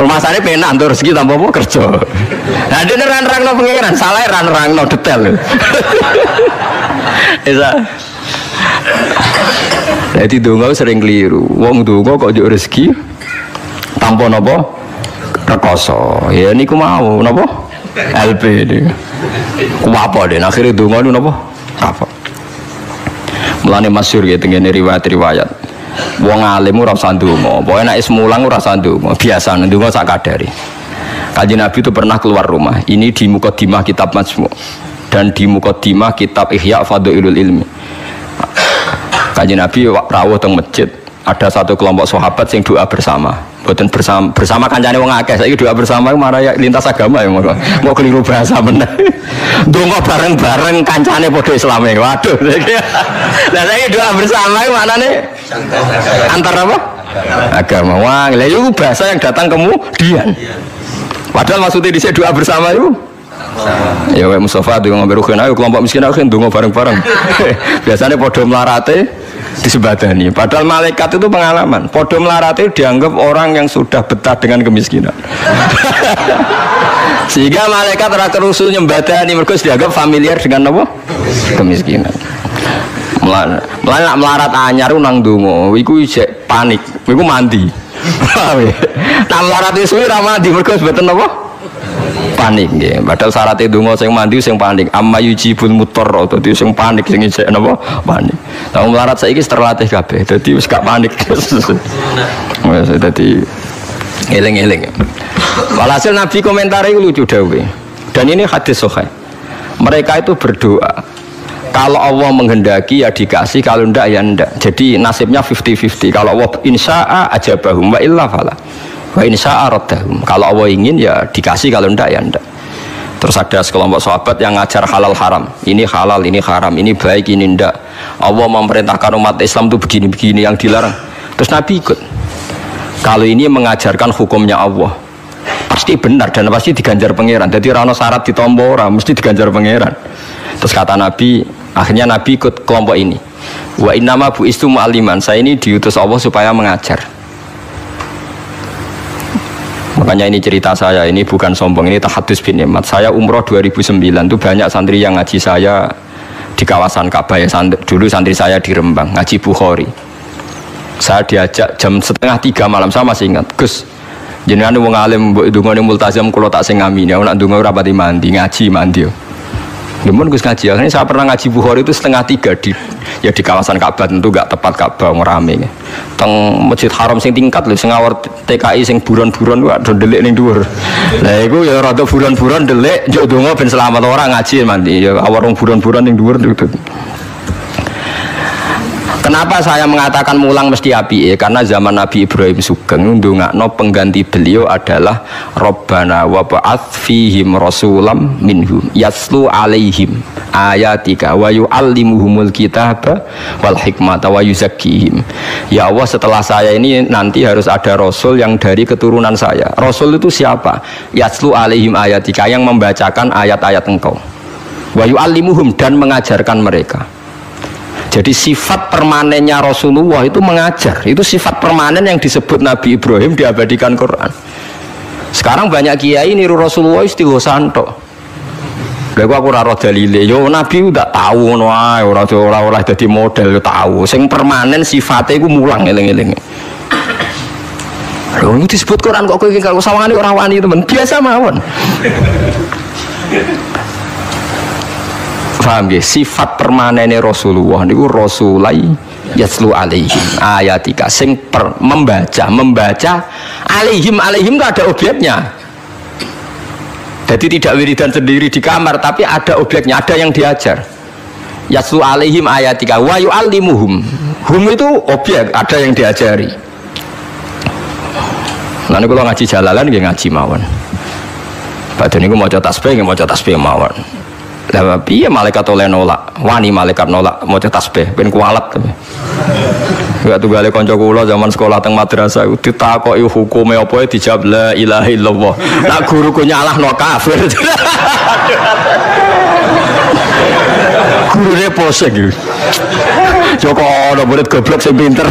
Masalahnya penak untuk rezeki tanpa apa kerja. Nah, dia nerang-nerangno pengiran, salah nerang-nerangno detail. Isa. Jadi donga sering keliru. Wong donga kok njuk rezeki tanpa napa? Rekoso. Ya niku mau napa? LP iki. Ku apa den akhire donga niku napa? Kapok. Mulane masyhur ya tengene riwayat-riwayat. Wong alim ora usah ndonga, pokoke nek is mulang ora usah ndonga, biasa ndonga sak kadare. Kanjeng Nabi itu pernah keluar rumah. Ini di Muqaddimah kitab Majmu' dan di Muqaddimah kitab Ihya Fadhailul Ilmi. Kanjeng Nabi rawuh teng masjid, ada satu kelompok sahabat yang doa bersama. Boten bersama kancane wong akeh. Saiki doa bersama marah lintas agama ya mau keliru bahasa meneh. Donga bareng-bareng kancane padha Islame. Waduh. Lah saiki doa bersama iki maknane antar apa? Agama. Wah, lha itu bahasa yang datang kemudian. Padahal maksudnya dhisik doa bersama itu ya wae Mustafa donga ngambil ayo kelompok miskin aku donga bareng-bareng. Biasanya padha melarate disebadani. Padahal malaikat itu pengalaman. Podo melarate dianggap orang yang sudah betah dengan kemiskinan. Sehingga malaikat ora kerusul nyembadani mergo dianggap familiar dengan apa? Kemiskinan. Melarat anyar nang donga, iku isih panik. Iku mandi. Nah melarat isu ora mandi mergo mboten apa? Panik nggih. Padahal syarat donga sing mandi sing panik. Amma yujibul mutarra dadi sing panik sing isih napa? Panik. Lah melarat saiki terlatih kabeh. Dadi wis gak panik. Wis dadi eling-eling. Walhasil Nabi komentar itu lucu dawuhe. Dan ini hadis sahih. Mereka itu berdoa. Kalau Allah menghendaki ya dikasih, kalau ndak ya ndak. Jadi nasibnya 50-50. Kalau Allah insya'a ajabahum wa illa fala. Wa insya'a raddahum. Kalau Allah ingin ya dikasih, kalau ndak ya ndak. Terus ada sekelompok sahabat yang ngajar halal haram. Ini halal, ini haram, ini baik, ini ndak. Allah memerintahkan umat Islam itu begini-begini yang dilarang. Terus Nabi ikut. Kalau ini mengajarkan hukumnya Allah. pasti benar dan pasti diganjar pangeran. Jadi ora ono syarat ditampa ora, mesti diganjar pangeran. Terus kata Nabi, akhirnya Nabi ikut kelompok ini. Wa innama bu'istu mu'alliman. Saya ini diutus Allah supaya mengajar. Makanya ini cerita saya, ini bukan sombong, ini tahadus bin nikmat. Saya umroh 2009 itu banyak santri yang ngaji saya di kawasan Ka'bah ya. Dulu santri saya di Rembang ngaji Bukhari. Saya diajak jam 2:30 malam, saya masih ingat. Gus, jenengan wong alim mbok ndongane multazam kula tak sing ngami. Nek ndonga ora pati mandi, ngaji mandi. Namun Gus ngaji, akhirnya saya pernah ngaji Bukhari itu 2:30 di kawasan Ka'bah, tentu gak tepat Ka'bah ngerame. Teng Masjid Haram sing tingkat lho, sing ngawur TKI sing buron-buron wae do delik ning dhuwur. Lah iku ya rada buron-buron delik njuk donga ben selamat ora ngaji mandi. Ya awar wong buron-buron ning dhuwur. Kenapa saya mengatakan mulang mesti api? Karena zaman Nabi Ibrahim Sugeng ndongakno pengganti beliau adalah Rabbana wa ba'ats fihim rasulam minhum yaslu alaihim ayatika wa yu'allimuhumul kitaba wal hikmata wa yuzakkihim. Ya Allah, setelah saya ini nanti harus ada rasul yang dari keturunan saya. Rasul itu siapa? Yaslu alaihim ayatika, yang membacakan ayat-ayat engkau. Wa yu'allimuhum, dan mengajarkan mereka. Jadi sifat permanennya Rasulullah itu mengajar. Itu sifat permanen yang disebut Nabi Ibrahim diabadikan Quran. Sekarang banyak kiai niru Rasulullah istighosan tok. Lha aku ora roh dalile. Yo Nabi udah tahu ngono ae, ora dadi model tahu. Sing permanen sifatnya iku mulang eling-eling. Lho itu disebut Quran kok kowe kalau sawangane ora wani temen. Biasa mawon. Paham ya? Sifat permanennya Rasulullah niku rasulai yaslu alaihim ayatika, sing membaca alaihim gak ada objeknya. Jadi tidak wiridan sendiri di kamar, tapi ada objeknya, ada yang diajar. Yaslu alaihim ayatika wa yu'allimuhum. Hum itu objek, ada yang diajari. Nanti kalau ngaji jalalan nggih ngaji mawon. Padahal niku maca tasbih mawon. Lah piye malaikat oleh nolak, wani malaikat nolak maca tasbih ben kualat. Enggak tunggale kanca kula zaman sekolah teng madrasah ditakoki hukume apa dijawab la ilaha illallah. Lah guruku nyalahno kafir. Gurune posek iki. Joko ana murid goblok sing pinter.